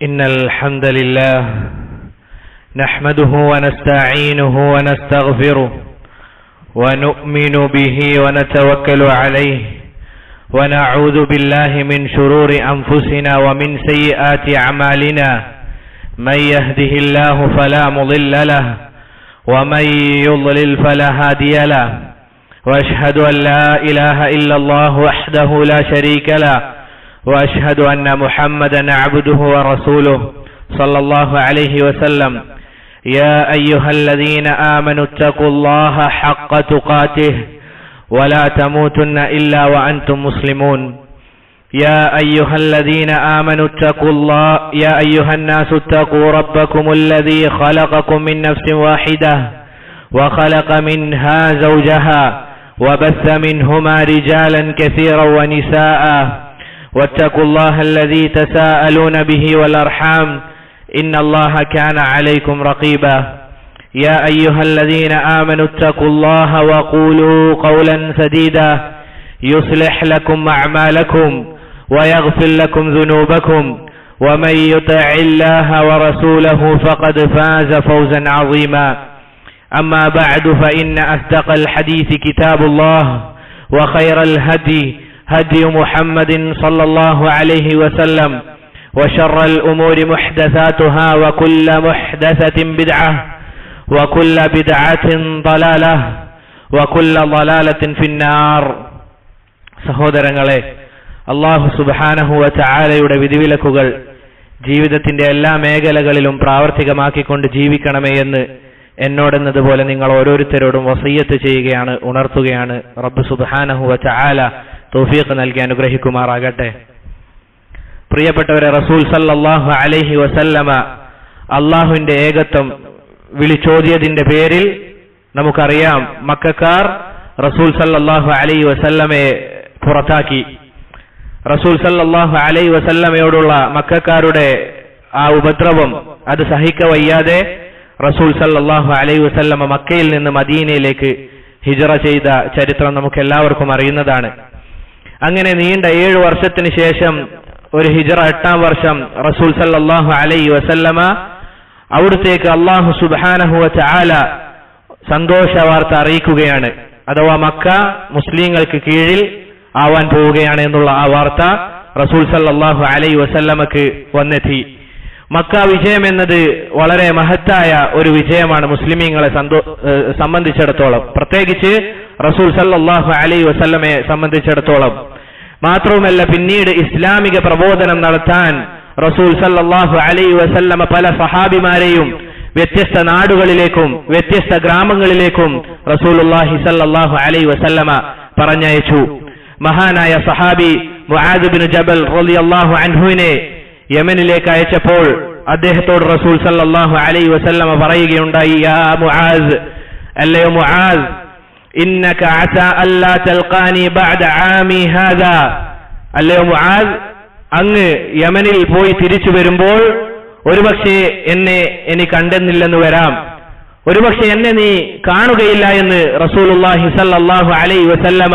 إن الحمد لله نحمده ونستعينه ونستغفره ونؤمن به ونتوكل عليه ونعوذ بالله من شرور أنفسنا ومن سيئات أعمالنا من يهده الله فلا مضل له ومن يضلل فلا هادي له وأشهد أن لا إله إلا الله وحده لا شريك له وأشهد أن محمدا عبده ورسوله صلى الله عليه وسلم يا أيها الذين آمنوا اتقوا الله حق تقاته ولا تموتن إلا وأنتم مسلمون يا أيها الذين آمنوا اتقوا الله يا أيها الناس اتقوا ربكم الذي خلقكم من نفس واحدة وخلق منها زوجها وبث منهما رجالا كثيرا ونساء واتقوا الله الذي تساءلون به والأرحام إن الله كان عليكم رقيبا يا أيها الذين آمنوا اتقوا الله وقولوا قولا سديدا يصلح لكم أعمالكم ويغفر لكم ذنوبكم ومن يطع الله ورسوله فقد فاز فوزا عظيما أما بعد فإن أصدق الحديث كتاب الله وخير الهدي هدي محمد صلى الله عليه وسلم وشر الأمور محدثاتها وكل محدثة بدعة وكل بدعة ضلالة وكل ضلالة في النار. സഹോദരങ്ങളെ, അല്ലാഹു സുബ്ഹാനഹു വ തആലയുടെ വിധിവിലക്കുകൾ ജീവിതത്തിന്റെ എല്ലാ മേഖലകളിലും പ്രാവർത്തികമാക്കിക്കൊണ്ട് ജീവിക്കണമേ എന്ന് എന്നോടെന്നതുപോലെ നിങ്ങൾ ഓരോരുത്തരോടും വസിയ്യത്ത് ചെയ്യുകയാണ്, ഉണർത്തുകയാണ്. റബ്ബ് സുബ്ഹാനഹു വ തആല തൗഫീഖ് നൽകി അനുഗ്രഹിക്കുമാറാകട്ടെ. പ്രിയപ്പെട്ടവരെ, റസൂൽ സല്ലല്ലാഹു അലൈഹി വസല്ലമ അള്ളാഹുവിന്റെ ഏകത്വം വിളിച്ചോതിയതിന്റെ പേരിൽ നമുക്കറിയാം, മക്കക്കാർ റസൂൽ സല്ലല്ലാഹു അലൈഹി വസല്ലമയെ പുറത്താക്കി. റസൂൽ സല്ലല്ലാഹു അലൈഹി വസല്ലമയോടുള്ള മക്കക്കാരുടെ ആ ഉപദ്രവം അത് സഹിക്കവയ്യാതെ റസൂൽ സല്ലല്ലാഹു അലൈഹി വസല്ലമ മക്കയിൽ നിന്ന് മദീനയിലേക്ക് ഹിജ്റ ചെയ്ത ചരിത്രം നമുക്ക് എല്ലാവർക്കും അറിയുന്നതാണ്. അങ്ങനെ നീണ്ട 7 വർഷത്തിന് ശേഷം ഒരു ഹിജ്റ 8ാം വർഷം റസൂൽ സല്ലല്ലാഹു അലൈഹി വസല്ലമ അവിടത്തേക്ക് അല്ലാഹു സുബ്ഹാനഹു വ തആല സന്തോഷ വാർത്ത അറിയിക്കുകയാണ്. അഥവാ മക്ക മുസ്ലിങ്ങൾക്ക് കീഴിൽ ആവാൻ പോവുകയാണ് എന്നുള്ള ആ വാർത്ത റസൂൽ സല്ലല്ലാഹു അലൈഹി വസല്ലമക്ക് വന്നെത്തി. മക്ക വിജയം എന്നത് വളരെ മഹത്തായ ഒരു വിജയമാണ് മുസ്ലിമീങ്ങളെ സംബന്ധിച്ചിടത്തോളം, പ്രത്യേകിച്ച് റസൂൽ സല്ലല്ലാഹു അലൈഹി വസല്ലമയെ സംബന്ധിച്ചിടത്തോളം. മാത്രവുമല്ല, പിന്നീട് ഇസ്ലാമിക പ്രബോധനം നടത്താൻ റസൂൽ സല്ലല്ലാഹു അലൈഹി വസല്ലമ പല സഹാബിമാരെയും വ്യത്യസ്ത നാടുകളിലേക്കും വ്യത്യസ്ത ഗ്രാമങ്ങളിലേക്കും റസൂലുള്ളാഹി സല്ലല്ലാഹു അലൈഹി വസല്ലമ പറഞ്ഞയച്ചു. മഹാനായ സഹാബി മുആദ് ഇബ്നു ജബൽ റളിയല്ലാഹു അൻഹുവിനെ യമനിലേക്ക് അയച്ചപ്പോൾ അദ്ദേഹത്തോട് റസൂൽ സല്ലല്ലാഹു അലൈഹി വസല്ലമ പറയുകയുണ്ടായി, യാ മുആദ്, അല്ലയോ മുആദ്, ഇന്നക അസാ അല്ലാ തൽഖാനി ബഅദ ആമി ഹാദാ, അല്ലയോ മുആദ്, അങ്ങ് യമനിൽ പോയി തിരിച്ചു വരുമ്പോൾ ഒരുപക്ഷെ എന്നെ ഇനി കണ്ടെന്നില്ലെന്ന് വരാം, ഒരുപക്ഷെ എന്നെ നീ കാണുകയില്ല എന്ന് റസൂലുള്ളാഹി സല്ലല്ലാഹു അലൈഹി വസല്ലമ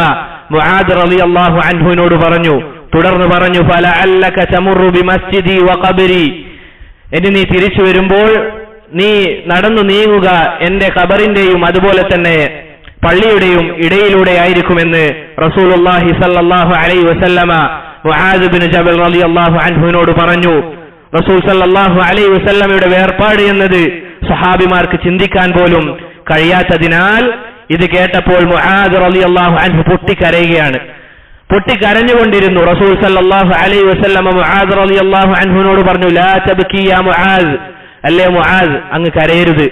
മുആദ് റളിയല്ലാഹു അൻഹുവിനോട് പറഞ്ഞു. തുടർന്ന് പറഞ്ഞു, ഫലഅല്ലക തമുറു ബിമസ്ജിദി വഖബരി, ഇനി നീ തിരിച്ചു വരുമ്പോൾ നീ നടന്നു നീങ്ങുക എന്റെ ഖബറിന്റെയും അതുപോലെ തന്നെ പള്ളിയുടെയും ഇടയിലൂടെ ആയിരിക്കുമെന്ന് റസൂലുള്ളാഹി സല്ലല്ലാഹു അലൈഹി വസല്ലമ മുആദ് ഇബ്നു ജബൽ റളിയല്ലാഹു അൻഹുവിനോട് പറഞ്ഞു. റസൂൽ സല്ലല്ലാഹു അലൈഹി വസല്ലമയുടെ വേർപാട് എന്നത് സ്വഹാബിമാർക്ക് ചിന്തിക്കാൻ പോലും കഴിയാത്തതിനാൽ ഇത് കേട്ടപ്പോൾ മുആദ് റളിയല്ലാഹു അൻഹു പൊട്ടിക്കരയുകയാണ്. പൊട്ടിക്കരഞ്ഞുകൊണ്ടിരുന്നു. റസൂൽ സല്ലല്ലാഹു അലൈഹി വസല്ലമ മുആദ് റളിയല്ലാഹു അൻഹുവിനോട് പറഞ്ഞു, ലാ തബ്കി യാ മുആദ്, അല്ലേ മുആദ്, അങ്ങ് കരയരുത്,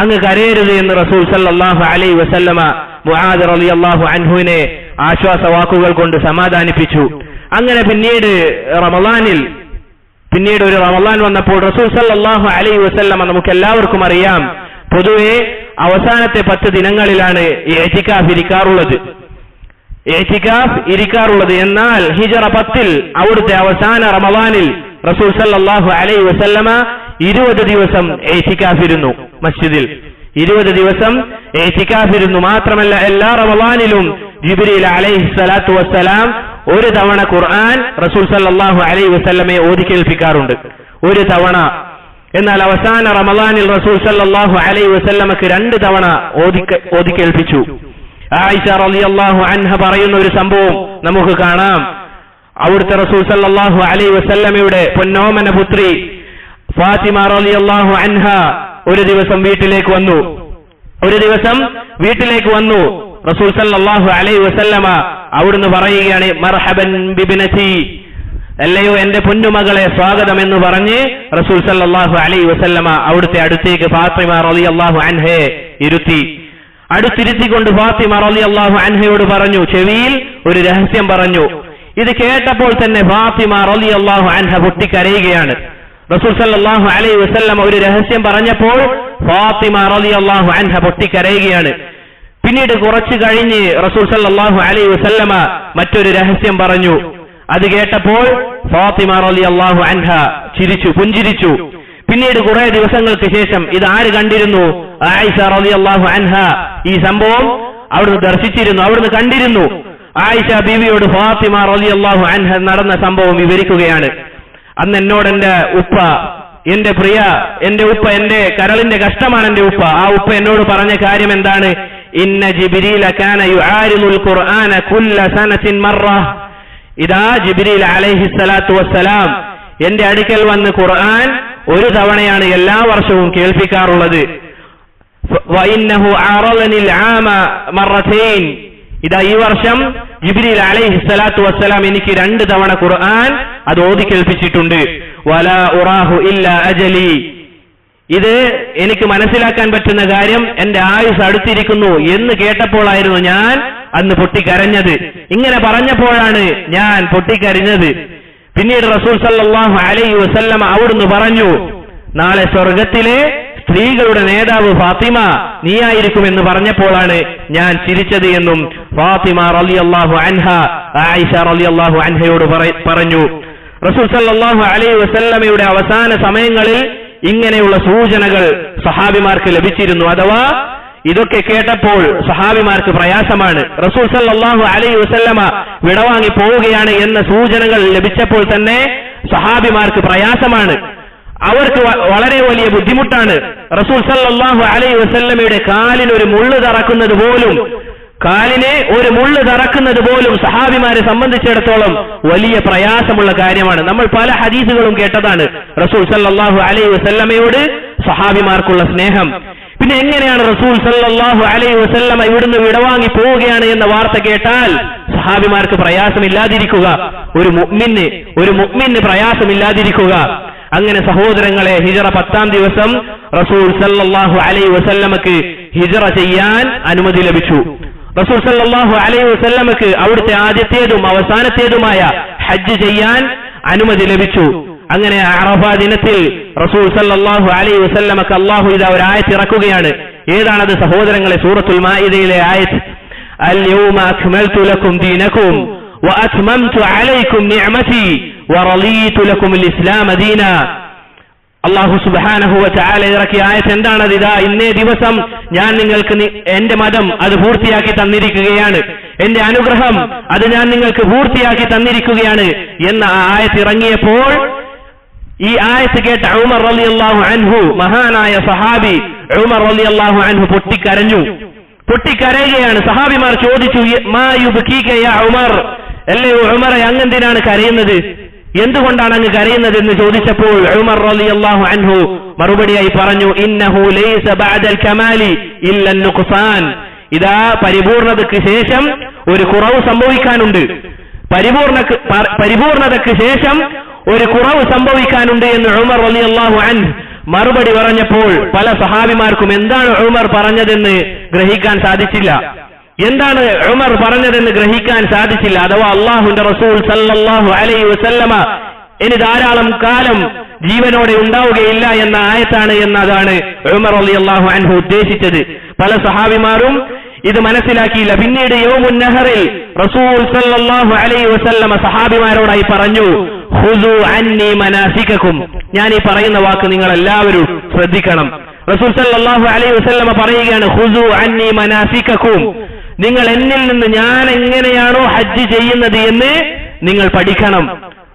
അങ്ങ് കരയരുത് എന്ന് റസൂൽ സല്ലല്ലാഹു അലൈഹി വസല്ലമ മുആദ് റളിയല്ലാഹു അൻഹുവിനെ ആശ്വാസവാക്കുകൾ കൊണ്ട് സമാധാനിപ്പിച്ചു. അങ്ങനെ പിന്നീട് ഒരു റമളാൻ വന്നപ്പോൾ റസൂൽ സല്ലല്ലാഹു അലൈഹി വസല്ലമ നമുക്ക് എല്ലാവർക്കും അറിയാം, പൊതുവെ അവസാനത്തെ 10 ദിനങ്ങളിലാണ് ഇഅ്തികാഫ് ഇരിക്കാറുള്ളത്. എന്നാൽ ഹിജ്റ 10 അവിടുത്തെ അവസാന റമളാനിൽ റസൂൽ സല്ലല്ലാഹു അലൈഹി വസല്ലമ 20 ദിവസം ഇഅ്തികാഫിരുന്നു മസ്ജിദിൽ. 20 ദിവസം ഇഅ്തികാഫിരുന്നു. മാത്രമല്ല, എല്ലാ റമളാനിലും ജിബ്രീൽ അലൈഹിസ്സലാത്തു വസ്സലാം ഒരു തവണ ഖുർആൻ റസൂൽ സല്ലല്ലാഹു അലൈഹി വസല്ലമയെ ഓതി കേൾപ്പിക്കാറുണ്ട്. ഒരു തവണ. എന്നാൽ അവസാന റമളാനിൽ റസൂൽ സല്ലല്ലാഹു അലൈഹി വസല്ലമക്ക് 2 തവണ ഓതി കേൾപ്പിച്ചു. ആയിഷ റളിയല്ലാഹു അൻഹ പറയുന്ന ഒരു സംഭവം നമുക്ക് കാണാം. അവിടുത്തെ റസൂൽ സല്ലല്ലാഹു അലൈഹി വസല്ലമയുടെ പൊന്നോമന പുത്രി ഫാത്തിമ റളിയല്ലാഹു അൻഹ ഒരു ദിവസം വീട്ടിലേക്ക് വന്നു. റസൂൽ സല്ലല്ലാഹു അലൈഹി വസല്ലമ അവിടുന്ന് പറയുകയാണ്, മർഹബൻ ബിബ്നതി, അല്ലയോ എന്റെ പൊന്നുമകളെ സ്വാഗതം എന്ന് പറഞ്ഞ് റസൂൽ സല്ലല്ലാഹു അലൈഹി വസല്ലമ അവിടുത്തെ അടുത്തേക്ക് ഫാത്തിമ റളിയല്ലാഹു അൻഹയെ അടുത്തിരുത്തിക്കൊണ്ട് ഫാത്തിമ റളിയല്ലാഹു അൻഹയോട് പറഞ്ഞു, ചെവിയിൽ ഒരു രഹസ്യം പറഞ്ഞു. ഇത് കേട്ടപ്പോൾ തന്നെ ഫാത്തിമ റളിയല്ലാഹു അൻഹ പൊട്ടിക്കരയുകയാണ്. റസൂൽ സല്ലല്ലാഹു അലൈഹി വസല്ലമ ഒരു രഹസ്യം പറഞ്ഞപ്പോൾ ഫാത്തിമ റളിയല്ലാഹു അൻഹ പൊട്ടിക്കരയുകയാണ്. പിന്നീട് കുറച്ചു കഴിഞ്ഞ് റസൂൽ സല്ലല്ലാഹു അലൈഹി വസല്ലമ മറ്റൊരു രഹസ്യം പറഞ്ഞു. അത് കേട്ടപ്പോൾ ഫാത്തിമ റളിയല്ലാഹു അൻഹ പുഞ്ചിരിച്ചു. പിന്നീട് കുറെ ദിവസങ്ങൾക്ക് ശേഷം ഇത് ആര് കണ്ടിരുന്നു? ആയിഷ റളിയല്ലാഹു അൻഹ ഈ സംഭവം അവിടുന്ന് ദർശിച്ചിരുന്നു, അവിടുന്ന് കണ്ടിരുന്നു. ആയിഷ ബീവിയോട് ഫാത്തിമ റളിയല്ലാഹു അൻഹ നടന്ന സംഭവം വിവരിക്കുകയാണ്. അന്ന് എന്നോട് എന്റെ ഉപ്പ, എന്റെ കരളിന്റെ കഷ്ടമാണ് എന്റെ ഉപ്പ. ആ ഉപ്പ എന്നോട് പറഞ്ഞ കാര്യം എന്താണ്? ഇന്ന ജിബ്രീല കാന യുആരിദുൽ ഖുർആന കുല്ല സനത്തിൻ മറ. ഇതാ ജിബ്രീൽ അലൈഹിസ്സലാത്തു വസ്സലാം എന്റെ അടുക്കൽ വന്ന് ഖുർആൻ ഒരു തവണയാണ് എല്ലാ വർഷവും കേൾപ്പിക്കാറുള്ളത്. വഇന്നഹു അറളനിൽ ആമ മറതൈൻ. ഇതാ ഈ വർഷം ജിബ്രീൽ അലൈഹിസ്സലാത്തു വസ്സലാം എനിക്ക് 2 തവണ ഖുർആൻ അത് ഓതി കേൾപ്പിച്ചിട്ടുണ്ട്. വലാ ഉറാഹു ഇല്ലാ അജലി. ഇത് എനിക്ക് മനസ്സിലാക്കാൻ പറ്റുന്ന കാര്യം എന്റെ ആയുസ് അടുത്തിരിക്കുന്നു എന്ന് കേട്ടപ്പോഴായിരുന്നു ഞാൻ അന്ന് പൊട്ടിക്കരഞ്ഞത്. ഇങ്ങനെ പറഞ്ഞപ്പോഴാണ് ഞാൻ പൊട്ടിക്കരഞ്ഞത്. പിന്നീട് റസൂൽ സല്ലല്ലാഹു അലൈഹി വസല്ലമ അവിടുന്ന് പറഞ്ഞു, നാളെ സ്വർഗത്തിലെ സ്ത്രീകളുടെ നേതാവ് ഫാത്തിമ നീയായിരിക്കുമെന്ന് പറഞ്ഞപ്പോഴാണ് ഞാൻ ചിരിച്ചത് എന്നും ഫാത്തിമ റളിയല്ലാഹു അൻഹ ആയിഷ റളിയല്ലാഹു അൻഹയോട് പറഞ്ഞു. റസൂൽ സല്ലല്ലാഹു അലൈഹി വസല്ലമയുടെ അവസാന സമയങ്ങളിൽ ഇങ്ങനെയുള്ള സൂചനകൾ സഹാബിമാർക്ക് ലഭിച്ചിരുന്നു. അഥവാ ഇതൊക്കെ കേട്ടപ്പോൾ സഹാബിമാർക്ക് പ്രയാസമാണ്. റസൂൽ സല്ലല്ലാഹു അലൈഹി വസല്ലമ വിടവാങ്ങി പോവുകയാണ് എന്ന സൂചനകൾ ലഭിച്ചപ്പോൾ തന്നെ സഹാബിമാർക്ക് പ്രയാസമാണ്, അവർക്ക് വളരെ വലിയ ബുദ്ധിമുട്ടാണ്. റസൂൽ സല്ലല്ലാഹു അലൈഹി വസല്ലമയുടെ കാലിന് ഒരു മുള്ള് തറക്കുന്നത് പോലും സഹാബിമാരെ സംബന്ധിച്ചിടത്തോളം വലിയ പ്രയാസമുള്ള കാര്യമാണ്. നമ്മൾ പല ഹദീസുകളും കേട്ടതാണ് റസൂൽ സല്ലല്ലാഹു അലൈഹി വസല്ലമയോട് സഹാബിമാർക്കുള്ള സ്നേഹം. പിന്നെ എങ്ങനെയാണ് റസൂൽ സല്ലല്ലാഹു അലൈഹി വസല്ലമ ഇവിടുന്ന് വിടവാങ്ങി പോവുകയാണ് എന്ന വാർത്ത കേട്ടാൽ സഹാബിമാർക്ക് പ്രയാസമില്ലാതിരിക്കുക? ഒരു മുഅ്മിന് പ്രയാസമില്ലാതിരിക്കുക? അങ്ങനെ സഹോദരങ്ങളെ, ഹിജ്റ 10-ാം ദിവസം റസൂൽ സല്ലല്ലാഹു അലൈഹി വസല്ലമക്ക് ഹിജ്റ ചെയ്യാൻ അനുമതി ലഭിച്ചു. റസൂൽ സല്ലല്ലാഹു അലൈഹി വസല്ലമക്ക് അവിടുത്തെ ആദ്യത്തേതും അവസാനത്തേതുമായ ഹജ്ജ് ചെയ്യാൻ അനുമതി ലഭിച്ചു. അങ്ങനെ അറഫ ദിനത്തിൽ റസൂൽ സല്ലല്ലാഹു അലൈഹി വസല്ലമക്ക് അല്ലാഹു ഇതാ ഒരു ആയത്ത് ഇറക്കുകയാണ്. ഏതാണത് സഹോദരങ്ങളെ? സൂറത്തുൽ മാഇദയിലെ ആയത്ത്, അൽ യൗമ അക്മൽതു ലക്കും ദീനക്കും വഅത്മംതു അലൈക്കും നിഅമതി വറളീതു ലക്കുമുൽ ഇസ്ലാമ ദീന. അല്ലാഹു സുബ്ഹാനഹു വ തആല ഇറക്കിയ ആയത്ത് എന്താണത്? ഇതാ ഇന്നേ ദിവസം ഞാൻ നിങ്ങൾക്ക് എന്റെ മതം അത് പൂർത്തിയാക്കി തന്നിരിക്കുകയാണ്, എന്റെ അനുഗ്രഹം അത് ഞാൻ നിങ്ങൾക്ക് പൂർത്തിയാക്കി തന്നിരിക്കുകയാണ് എന്ന ആയത്ത് ഇറങ്ങിയപ്പോൾ ഈ ആയത്ത് കേട്ട ഉമർ റളിയല്ലാഹു അൻഹു, മഹാനായ സഹാബി ഉമർ റളിയല്ലാഹു അൻഹു പൊട്ടിക്കരയുകയാണ്. സഹാബിമാർ ചോദിച്ചു, മാ യുബ്കീക യാ ഉമർ, അല്ലയോ ഉമറെ അങ്ങെന്തിനാണ് കരയുന്നത്, എന്തുകൊണ്ടാണ് അങ്ങ് കരയുന്നത് എന്ന് ചോദിച്ചപ്പോൾ ഉമർ റളിയല്ലാഹു അൻഹു മറുപടിയായി പറഞ്ഞു, ഇന്നഹു ലൈസ ബഅദൽ കമാലി ഇല്ല നുഖ്സാൻ. ഇതാ പരിപൂർണതയ്ക്ക് ശേഷം ഒരു കുറവ് സംഭവിക്കാനുണ്ട്, പരിപൂർണതയ്ക്ക് ശേഷം ഒരു കുറവ് സംഭവിക്കാനുണ്ട് എന്ന് ഉമർ റളിയല്ലാഹു അൻഹു മറുപടി പറഞ്ഞപ്പോൾ പല സഹാബിമാർക്കും എന്താണ് ഉമർ പറഞ്ഞതെന്ന് ഗ്രഹിക്കാൻ സാധിച്ചില്ല. അഥവാ അല്ലാഹുവിന്റെ റസൂൽ സല്ലല്ലാഹു അലൈഹി വസല്ലമ ഇനി ധാരാളം കാലം ജീവനോടെ ഉണ്ടാവുകയില്ല എന്ന ആയത്താണ് എന്നതാണ് ഉമർ റളിയല്ലാഹു അൻഹു ഉദ്ദേശിച്ചത്. പല സഹാബിമാരും ഇത് മനസ്സിലാക്കിയില്ല. പിന്നീട് യൗമുൻ നഹറിൽ റസൂൽ സല്ലല്ലാഹു അലൈഹി വസല്ലമ സഹാബിമാരോടായി പറഞ്ഞു, ഖുദു അന്നി മനാസികക്കും, ഞാൻ ഈ പറയുന്ന വാക്ക് നിങ്ങൾ എല്ലാവരും ശ്രദ്ധിക്കണം. റസൂൽ സല്ലല്ലാഹു അലൈഹി വസല്ലമ പറയുകയാണ്, ഖുദു അന്നി മനാസികക്കും, നിങ്ങൾ എന്നിൽ നിന്ന് ഞാൻ എങ്ങനെയാണോ ഹജ്ജ് ചെയ്യുന്നത് എന്ന് നിങ്ങൾ പഠിക്കണം.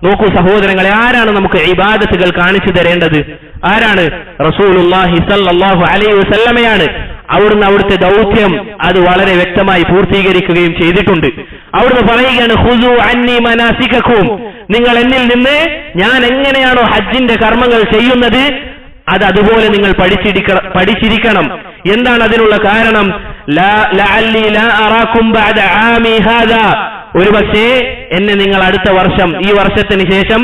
നോക്കൂ സഹോദരങ്ങളെ, ആരാണ് നമുക്ക് ഇബാദത്തുകൾ കാണിച്ചു തരേണ്ടത്? ആരാണ്? റസൂലുള്ളാഹി സ്വല്ലല്ലാഹു അലൈഹി വസല്ലമയാണ്. അവിടുന്ന് അവിടുത്തെ ദൗത്യം അത് വളരെ വ്യക്തമായി പൂർത്തീകരിക്കുകയും ചെയ്തിട്ടുണ്ട്. അവിടുന്ന് പറയുകയാണ്, ഖുദൂ അന്നി മനാസികക്കും, നിങ്ങൾ എന്നിൽ നിന്ന് ഞാൻ എങ്ങനെയാണോ ഹജ്ജിന്റെ കർമ്മങ്ങൾ ചെയ്യുന്നത് അത് അതുപോലെ നിങ്ങൾ പഠിച്ചിരിക്കണം. എന്താണ് അതിനുള്ള കാരണം? ലഅല്ലി ലാ അറാകും ബഅദ ആമി ഹാദാ, ഒരുപക്ഷേ എന്നെ നിങ്ങൾ അടുത്ത വർഷം, ഈ വർഷത്തിന് ശേഷം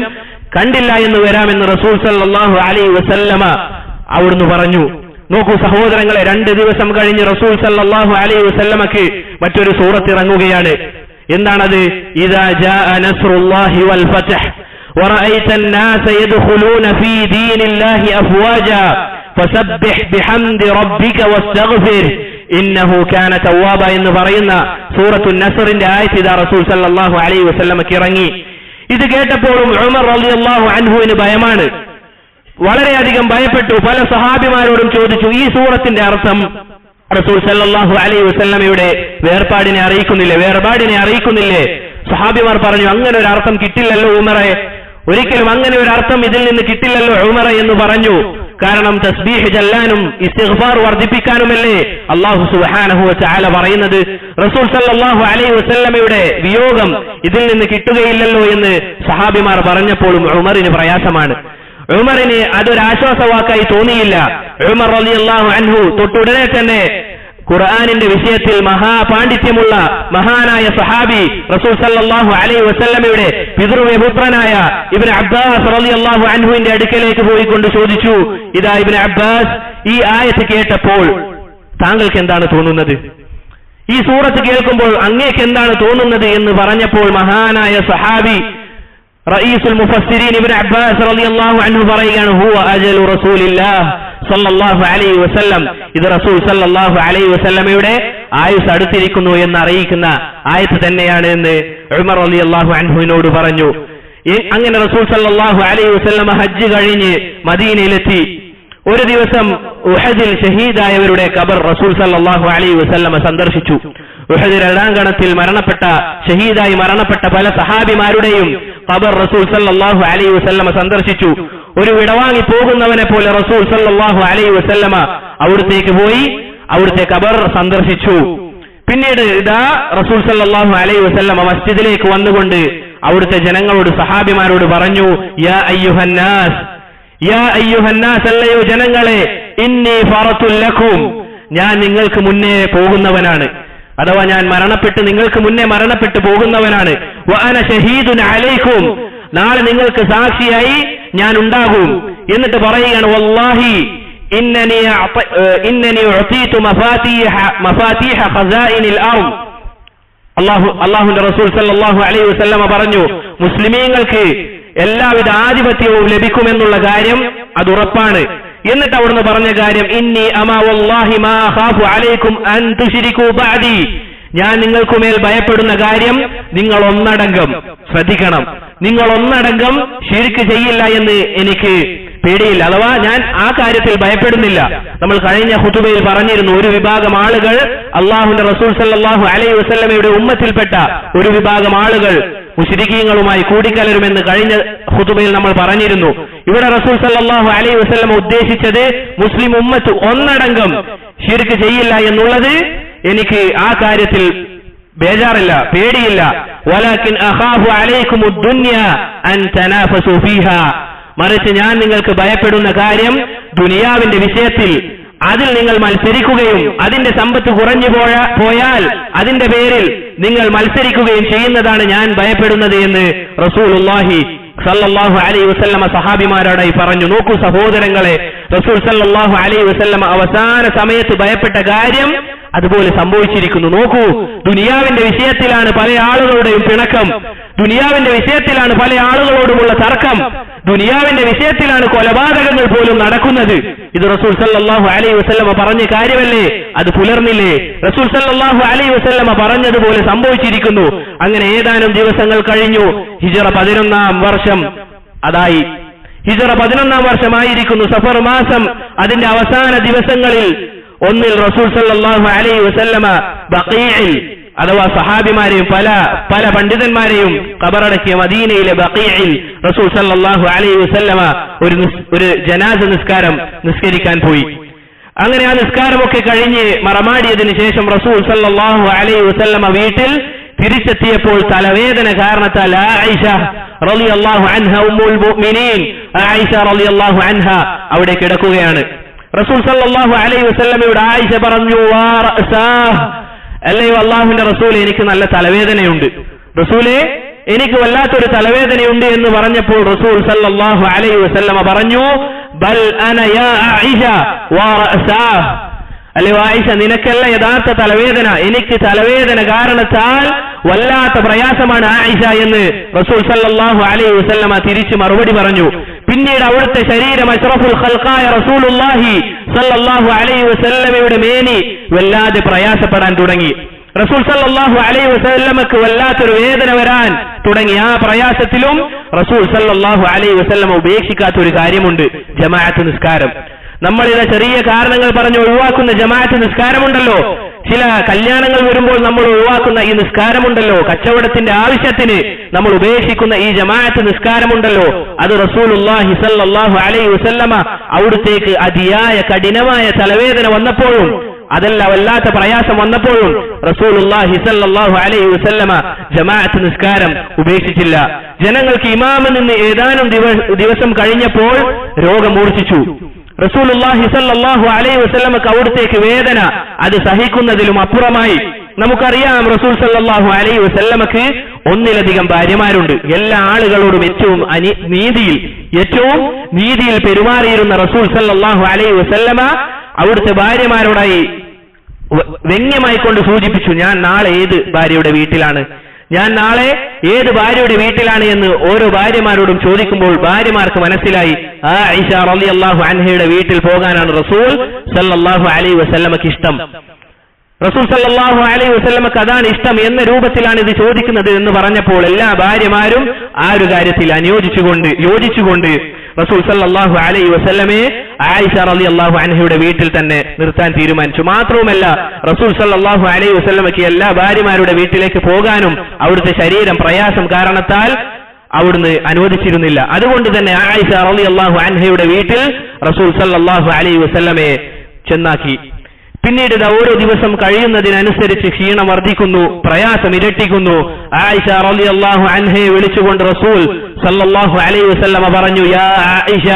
കണ്ടില്ല എന്ന് വരാമെന്ന് റസൂൽ സല്ലല്ലാഹു അലൈഹി വസല്ലമ അവിടുന്ന് പറഞ്ഞു. നോക്കൂ സഹോദരങ്ങളെ, 2 ദിവസം കഴിഞ്ഞ് റസൂൽ സല്ലല്ലാഹു അലൈഹി വസല്ലമക്ക് മറ്റൊരു സൂറത്ത് ഇറങ്ങുകയാണ്. എന്താണത്? ഇദാ ജാഅ നസ്റുല്ലാഹി വൽ ഫത്ഹ് വറഅയ്ത الناس يدخلون في دين الله أفواجا فسبح بحمد ربك واستغفر إنه كان توابا എന്ന് പറയുന്ന സൂറത്തുൻ നസ്റിന്റെ ആയത്ത് ഇദാ റസൂൽ സല്ലല്ലാഹു അലൈഹി വസല്ലമക്ക് ഇറങ്ങി. ഇത് കേട്ടപ്പോഴും ഉമർ റളിയല്ലാഹു അൻഹുവിന് ഭയമാണ്, വളരെയധികം ഭയപ്പെട്ടു. പല സഹാബിമാരോടും ചോദിച്ചു, ഈ സൂറത്തിന്റെ അർത്ഥം റസൂൽ സല്ലല്ലാഹു അലൈഹി വസല്ലമയുടെ വേർപാടിനെ അറിയിക്കുന്നില്ലേ? സഹാബിമാർ പറഞ്ഞു, അങ്ങനെ ഒരു അർത്ഥം കിട്ടില്ലല്ലോ ഉമറെ, ഒരിക്കലും അങ്ങനെ ഒരു അർത്ഥം ഇതിൽ നിന്ന് കിട്ടില്ലല്ലോ ഉമറെ എന്ന് പറഞ്ഞു. കാരണം തസ്ബീഹ് ചൊല്ലാനും ഇസ്തിഗ്ഫാർ വർദ്ധിപ്പിക്കാനുമല്ലേ അല്ലാഹു സുബ്ഹാനഹു വ തആല പറയുന്നത്. റസൂൽ സല്ലല്ലാഹു അലൈഹി വസല്ലമയുടെ വിയോഗം ഇതിൽ നിന്ന് കിട്ടുകയില്ലല്ലോ എന്ന് സഹാബിമാർ പറഞ്ഞപ്പോഴും ഉമറിന് പ്രയാസമാണ്. ഉമറിന് അതൊരു ആശ്വാസവാക്കായി തോന്നിയില്ല. ഉമർ റളിയല്ലാഹു അൻഹു തൊട്ടുടനെ തന്നെ ഖുർആനിന്റെ വിഷയത്തിൽ മഹാപാണ്ഡിത്യമുള്ള മഹാനായ സഹാബി റസൂൽ സല്ലല്ലാഹു അലൈഹി വസല്ലമയുടെ പിതൃവ്യപുത്രനായ ഇബ്നു അബ്ബാസ് റളിയല്ലാഹു അൻഹുവിന്റെ അടുക്കലേക്ക് പോയിക്കൊണ്ട് ചോദിച്ചു, ഇതാ ഇബ്നു അബ്ബാസ്, ഈ ആയത്ത് കേട്ടപ്പോൾ താങ്കൾക്ക് എന്താണ് തോന്നുന്നത്? ഈ സൂറത്ത് കേൾക്കുമ്പോൾ അങ്ങേക്ക് എന്താണ് തോന്നുന്നത് എന്ന് പറഞ്ഞപ്പോൾ മഹാനായ സഹാബി റഈസുൽ മുഫസ്സിരീൻ ഇബ്നു അബ്ബാസ് റളിയല്ലാഹു അൻഹു പറയുകയാണ്, ഹുവ അജലു റസൂലില്ലാഹ് സല്ലല്ലാഹു അലൈഹി വസല്ലം, ഇത് റസൂൽ സല്ലല്ലാഹു അലൈഹി വസല്ലമയുടെ ആയുസ് അടുത്തിരിക്കുന്നു എന്ന് അറിയിക്കുന്ന ആയത്ത് തന്നെയാണ് എന്ന് ഉമർ റളിയല്ലാഹു അൻഹുവിനോട് പറഞ്ഞു. അങ്ങനെ റസൂൽ സല്ലല്ലാഹു അലൈഹി വസല്ലമ ഹജ്ജ് കഴിഞ്ഞ് മദീനയിലെത്തി. ഒരു ദിവസം ഉഹദിൽ ഷഹീദായവരുടെ ഖബർ റസൂൽ സല്ലല്ലാഹു അലൈഹി വസല്ലമ സന്ദർശിച്ചു. ഉഹദ് രണാങ്കണത്തിൽ ഷഹീദായി മരണപ്പെട്ട പല സഹാബിമാരുടെയും ഖബർ റസൂൽ സല്ലല്ലാഹു അലൈഹി വസല്ലമ സന്ദർശിച്ചു. ഒരു വിടവാങ്ങി പോകുന്നവനെ പോലെ റസൂൽ സല്ലല്ലാഹു അലൈഹി വസല്ലമ അവിടത്തേക്ക് പോയി അവിടുത്തെ ഖബർ സന്ദർശിച്ചു. പിന്നീട് ഇതാ റസൂൽ സല്ലല്ലാഹു അലൈഹി വസല്ലമ മസ്ജിദിലേക്ക് വന്നുകൊണ്ട് അവിടുത്തെ ജനങ്ങളോട്, സഹാബിമാരോട് പറഞ്ഞു, യാ അയ്യുഹന്നാസ്, അല്ലയോ ജനങ്ങളെ, ഇന്നി ഫറതുൽ ലക്കും, ഞാൻ നിങ്ങൾക്ക് മുന്നേ പോകുന്നവനാണ്, അഥവാ ഞാൻ നിങ്ങൾക്ക് മുന്നേ മരണപ്പെട്ടു പോകുന്നവനാണ്. വഅന ഷഹീദുൻ അലൈക്കും, നാളെ നിങ്ങൾക്ക് സാക്ഷിയായി ഞാൻ ഉണ്ടാകും. എന്നിട്ട് പറയുകയാണ്, വല്ലാഹി ഇന്നനി ഉഅതീതു മഫാതീഹ ഖസാഇനിൽ അർദ്. അല്ലാഹുവിന്റെ റസൂൽ സല്ലല്ലാഹു അലൈഹി വസല്ലമ പറഞ്ഞു, മുസ്ലിമീങ്ങൾക്ക് എല്ലാവിധ ആധിപത്യവും ലഭിക്കുമെന്നുള്ള കാര്യം അത് ഉറപ്പാണ്. എന്നിട്ട് അവിടുന്ന് പറഞ്ഞ കാര്യം, ഇന്നി അമാ വല്ലാഹി മാ ഖാഫു അലൈക്കും അൻ തുശ്രികൂ ബഅദി, ഞാൻ നിങ്ങൾക്കുമേൽ ഭയപ്പെടുന്ന കാര്യം നിങ്ങൾ ഒന്നടങ്കം ശ്രദ്ധിക്കണം, നിങ്ങൾ ഒന്നടങ്കം ശിർക്ക് ചെയ്യില്ല എന്ന് എനിക്ക് പേടിയില്ല, അഥവാ ഞാൻ ആ കാര്യത്തിൽ ഭയപ്പെടുന്നില്ല. നമ്മൾ കഴിഞ്ഞ ഖുതുബയിൽ പറഞ്ഞിരുന്നു, ഒരു വിഭാഗം ആളുകൾ അല്ലാഹുവിന്റെ റസൂൽ സല്ലല്ലാഹു അലൈഹി വസല്ലമയുടെ ഉമ്മത്തിൽപ്പെട്ട ഒരു വിഭാഗം ആളുകൾ മുശ്രിക്കീങ്ങളുമായി കൂടിക്കലരുമെന്ന് കഴിഞ്ഞ ഖുതുബയിൽ നമ്മൾ പറഞ്ഞിരുന്നു. ഇവിടെ റസൂൽ സല്ലല്ലാഹു അലൈഹി വസല്ലമ ഉദ്ദേശിച്ചത് മുസ്ലിം ഉമ്മത്ത് ഒന്നടങ്കം ശിർക്ക് ചെയ്യില്ല എന്നുള്ളത് എനിക്ക് ആ കാര്യത്തിൽ ബേജാറില്ല, പേടിയില്ല. വലാകിൻ അഖാഫു അലൈക്കുമുദ് ദുനിയ അൻ തനാഫസു ഫീഹാ, മറിച്ച് ഞാൻ നിങ്ങൾക്ക് ഭയപ്പെടുന്ന കാര്യം ദുനിയാവിന്റെ വിഷയത്തിൽ അതിൽ നിങ്ങൾ മത്സരിക്കുകയും അതിന്റെ സമ്പത്ത് കുറഞ്ഞു പോയാൽ അതിന്റെ പേരിൽ നിങ്ങൾ മത്സരിക്കുകയും ചെയ്യുന്നതാണ് ഞാൻ ഭയപ്പെടുന്നത് എന്ന് റസൂലുള്ളാഹി സല്ലല്ലാഹു അലൈഹി വസല്ലമ സഹാബിമാരോടായി പറഞ്ഞു. നോക്കൂ സഹോദരങ്ങളെ, റസൂൽ സല്ലല്ലാഹു അലൈഹി വസല്ലമ അവസാന സമയത്ത് ഭയപ്പെട്ട കാര്യം അതുപോലെ സംഭവിച്ചിരിക്കുന്നു. നോക്കൂ, ദുനിയാവിന്റെ വിഷയത്തിലാണ് പല ആളുകളുടെയും പിണക്കം, ദുനിയാവിന്റെ വിഷയത്തിലാണ് പല ആളുകളോടുമുള്ള തർക്കം, ദുനിയാവിന്റെ വിഷയത്തിലാണ് കൊലപാതകങ്ങൾ പോലും നടക്കുന്നത്. ഇത് റസൂൽ സല്ലല്ലാഹു അലൈഹി വസല്ലമ പറഞ്ഞ കാര്യമല്ലേ? അത് പുലർന്നില്ലേ? റസൂൽ സല്ലല്ലാഹു അലൈഹി വസല്ലമ പറഞ്ഞതുപോലെ സംഭവിച്ചിരിക്കുന്നു. അങ്ങനെ ഏതാനും ദിവസങ്ങൾ കഴിഞ്ഞു. ഹിജ്റ 11-ാം വർഷം അതായി. ഹിജ്റ 11-ാം വർഷമായിരിക്കുന്നു. സഫർ മാസം അതിന്റെ അവസാന ദിവസങ്ങളിൽ ഒന്നിൽ റസൂൽ സല്ലല്ലാഹു അലൈഹി വസല്ലമ ബഖീഇൽ അഥവാ സഹാബിമാരെയും പല പണ്ഡിതന്മാരെയും ഖബറടക്കിയ മദീനയിലെ ബഖീഇൽ റസൂൽ സല്ലല്ലാഹു അലൈഹി വസല്ലമ ഒരു ജനാസ നിസ്കാരം നിസ്കരിക്കാൻ പോയി. അങ്ങനെ ആ നിസ്കാരമൊക്കെ കഴിഞ്ഞ് മറമാടിയതിനു ശേഷം റസൂൽ സല്ലല്ലാഹു അലൈഹി വസല്ലമ വീട്ടിൽ തിരിച്ചെത്തിയപ്പോൾ തലവേദന കാരണത്താൽ ആയിഷ റളിയല്ലാഹു അൻഹ ഉമ്മുൽ മുഅ്മിനീൻ ആയിഷ റളിയല്ലാഹു അൻഹ അവിടെ കിടക്കുകയാണ്. റസൂൽ സല്ലല്ലാഹു അലൈഹി വസല്ലമയോട് ആയിഷ പറഞ്ഞു, വാ റഅസാഹ്, അല്ലയോ അല്ലാഹുവിന്റെ റസൂലേ, എനിക്ക് നല്ല തലവേദനയുണ്ട്, റസൂലേ എനിക്ക് വല്ലാത്തൊരു തലവേദനയുണ്ട് എന്ന് പറഞ്ഞപ്പോൾ റസൂൽ സല്ലല്ലാഹു അലൈഹി വസല്ലമ പറഞ്ഞു, ബൽ അന യാ ആയിഷ വാ റഅസാഹ്, അല്ലയോ ആയിഷ നിനക്കല്ല യഥാർത്ഥ തലവേദന, എനിക്ക് തലവേദന കാരണത്താൽ വല്ലാത്ത പ്രയാസമാണ് ആയിഷ എന്ന് റസൂൽ സല്ലല്ലാഹു അലൈഹി വസല്ലമ തിരിച്ചു മറുപടി പറഞ്ഞു. പിന്നീട് അവിടുത്തെ ശരീരം അഷ്റഫുൽ ഖൽഖായ റസൂലുള്ളാഹി സല്ലല്ലാഹു അലൈഹി വസല്ലമയുടെ മേനി വല്ലാതെ പ്രയാസപ്പെടാൻ തുടങ്ങി. റസൂൽ സല്ലല്ലാഹു അലൈഹി വസല്ലമക്ക് വല്ലാത്തൊരു വേദന വരാൻ തുടങ്ങി. ആ പ്രയാസത്തിലും റസൂൽ സല്ലല്ലാഹു അലൈഹി വസല്ലമ ഉപേക്ഷിക്കാത്ത ഒരു കാര്യമുണ്ട്, ജമാഅത്ത് നിസ്കാരം. നമ്മളിത് ചെറിയ കാരണങ്ങൾ പറഞ്ഞ് ഒഴിവാക്കുന്ന ജമാഅത്ത് നിസ്കാരമുണ്ടല്ലോ, ചില കല്യാണങ്ങൾ വരുമ്പോൾ നമ്മൾ ഒഴിവാക്കുന്ന ഈ നിസ്കാരമുണ്ടല്ലോ, കച്ചവടത്തിന്റെ ആവശ്യത്തിന് നമ്മൾ ഉപേക്ഷിക്കുന്ന ഈ ജമാഅത്ത് നിസ്കാരമുണ്ടല്ലോ, അത് റസൂലുള്ളാഹി സ്വല്ലല്ലാഹു അലൈഹി വസല്ലമ അവിടുത്തേക്ക് അതിയായ കഠിനമായ തലവേദന വന്നപ്പോഴും അതല്ല വല്ലാത്ത പ്രയാസം വന്നപ്പോഴും റസൂലുള്ളാഹി സ്വല്ലല്ലാഹു അലൈഹി വസല്ലമ ജമാഅത്ത് നിസ്കാരം ഉപേക്ഷിച്ചില്ല. ജനങ്ങൾക്ക് ഇമാമിൽ നിന്ന് ഏതാനും ദിവസം കഴിഞ്ഞപ്പോൾ രോഗം മൂർച്ഛിച്ചു. റസൂലുള്ളാഹി സ്വല്ലല്ലാഹു അലൈഹി വസല്ലമക്ക് അവിടുത്തേക്ക് വേദന അത് സഹിക്കുന്നതിലും അപ്പുറമായി. നമുക്കറിയാം റസൂൽ സ്വല്ലല്ലാഹു അലൈഹി വസല്ലമക്ക് ഒന്നിലധികം ഭാര്യമാരുണ്ട്. എല്ലാ ആളുകളോടും ഏറ്റവും നീതിയിൽ പെരുമാറിയിരുന്ന റസൂൽ സ്വല്ലല്ലാഹു അലൈഹി വസല്ലമ അവിടുത്തെ ഭാര്യമാരോടായി വ്യംഗ്യമായി കൊണ്ട് സൂചിപ്പിച്ചു, ഞാൻ നാളെ ഏത് ഭാര്യയുടെ വീട്ടിലാണ്, ഞാൻ നാളെ ഏത് ഭാര്യയുടെ വീട്ടിലാണ് എന്ന് ഓരോ ഭാര്യമാരോടും ചോദിക്കുമ്പോൾ ഭാര്യമാർക്ക് മനസ്സിലായി ആയിഷ റളിയല്ലാഹു അൻഹയുടെ വീട്ടിൽ പോകാനാണ് റസൂൽ സല്ലല്ലാഹു അലൈഹി വസല്ലമക്ക് ഇഷ്ടം. റസൂൽ സല്ലല്ലാഹു അലൈഹി വസല്ലമക്ക് അതാണ് ഇഷ്ടം എന്ന രൂപത്തിലാണ് ഇത് ചോദിക്കുന്നത് എന്ന് പറഞ്ഞപ്പോൾ എല്ലാ ഭാര്യമാരും ആ ഒരു കാര്യത്തിൽ യോജിച്ചുകൊണ്ട് റസൂൽ സല്ലല്ലാഹു അലൈഹി വസല്ലമയെ ആയിഷ റളിയല്ലാഹു അൻഹയുടെ വീട്ടിൽ തന്നെ നിർത്താൻ തീരുമാനിച്ചു. മാത്രവുമല്ല റസൂൽ സല്ലല്ലാഹു അലൈഹി വസല്ലമയ്ക്ക് എല്ലാ ഭാര്യമാരുടെ വീട്ടിലേക്ക് പോകാനും അവിടുത്തെ ശരീരം പ്രയാസം കാരണത്താൽ അവിടുന്ന് അനുവദിച്ചിരുന്നില്ല. അതുകൊണ്ട് തന്നെ ആയിഷ റളിയല്ലാഹു അൻഹയുടെ വീട്ടിൽ റസൂൽ സല്ലല്ലാഹു അലൈഹി വസല്ലമയെ ചെന്നാക്കി. പിന്നീട് ഓരോ ദിവസം കഴിയുന്നതിനനുസരിച്ച് ക്ഷീണം വർദ്ധിക്കുന്നു, പ്രയാസം ഇരട്ടിക്കുന്നു. ആയിഷ റളിയല്ലാഹു അൻഹയെ വിളിച്ചുകൊണ്ട് റസൂൽ സല്ലല്ലാഹു അലൈഹി വസല്ലമ പറഞ്ഞു, യാ ആയിഷ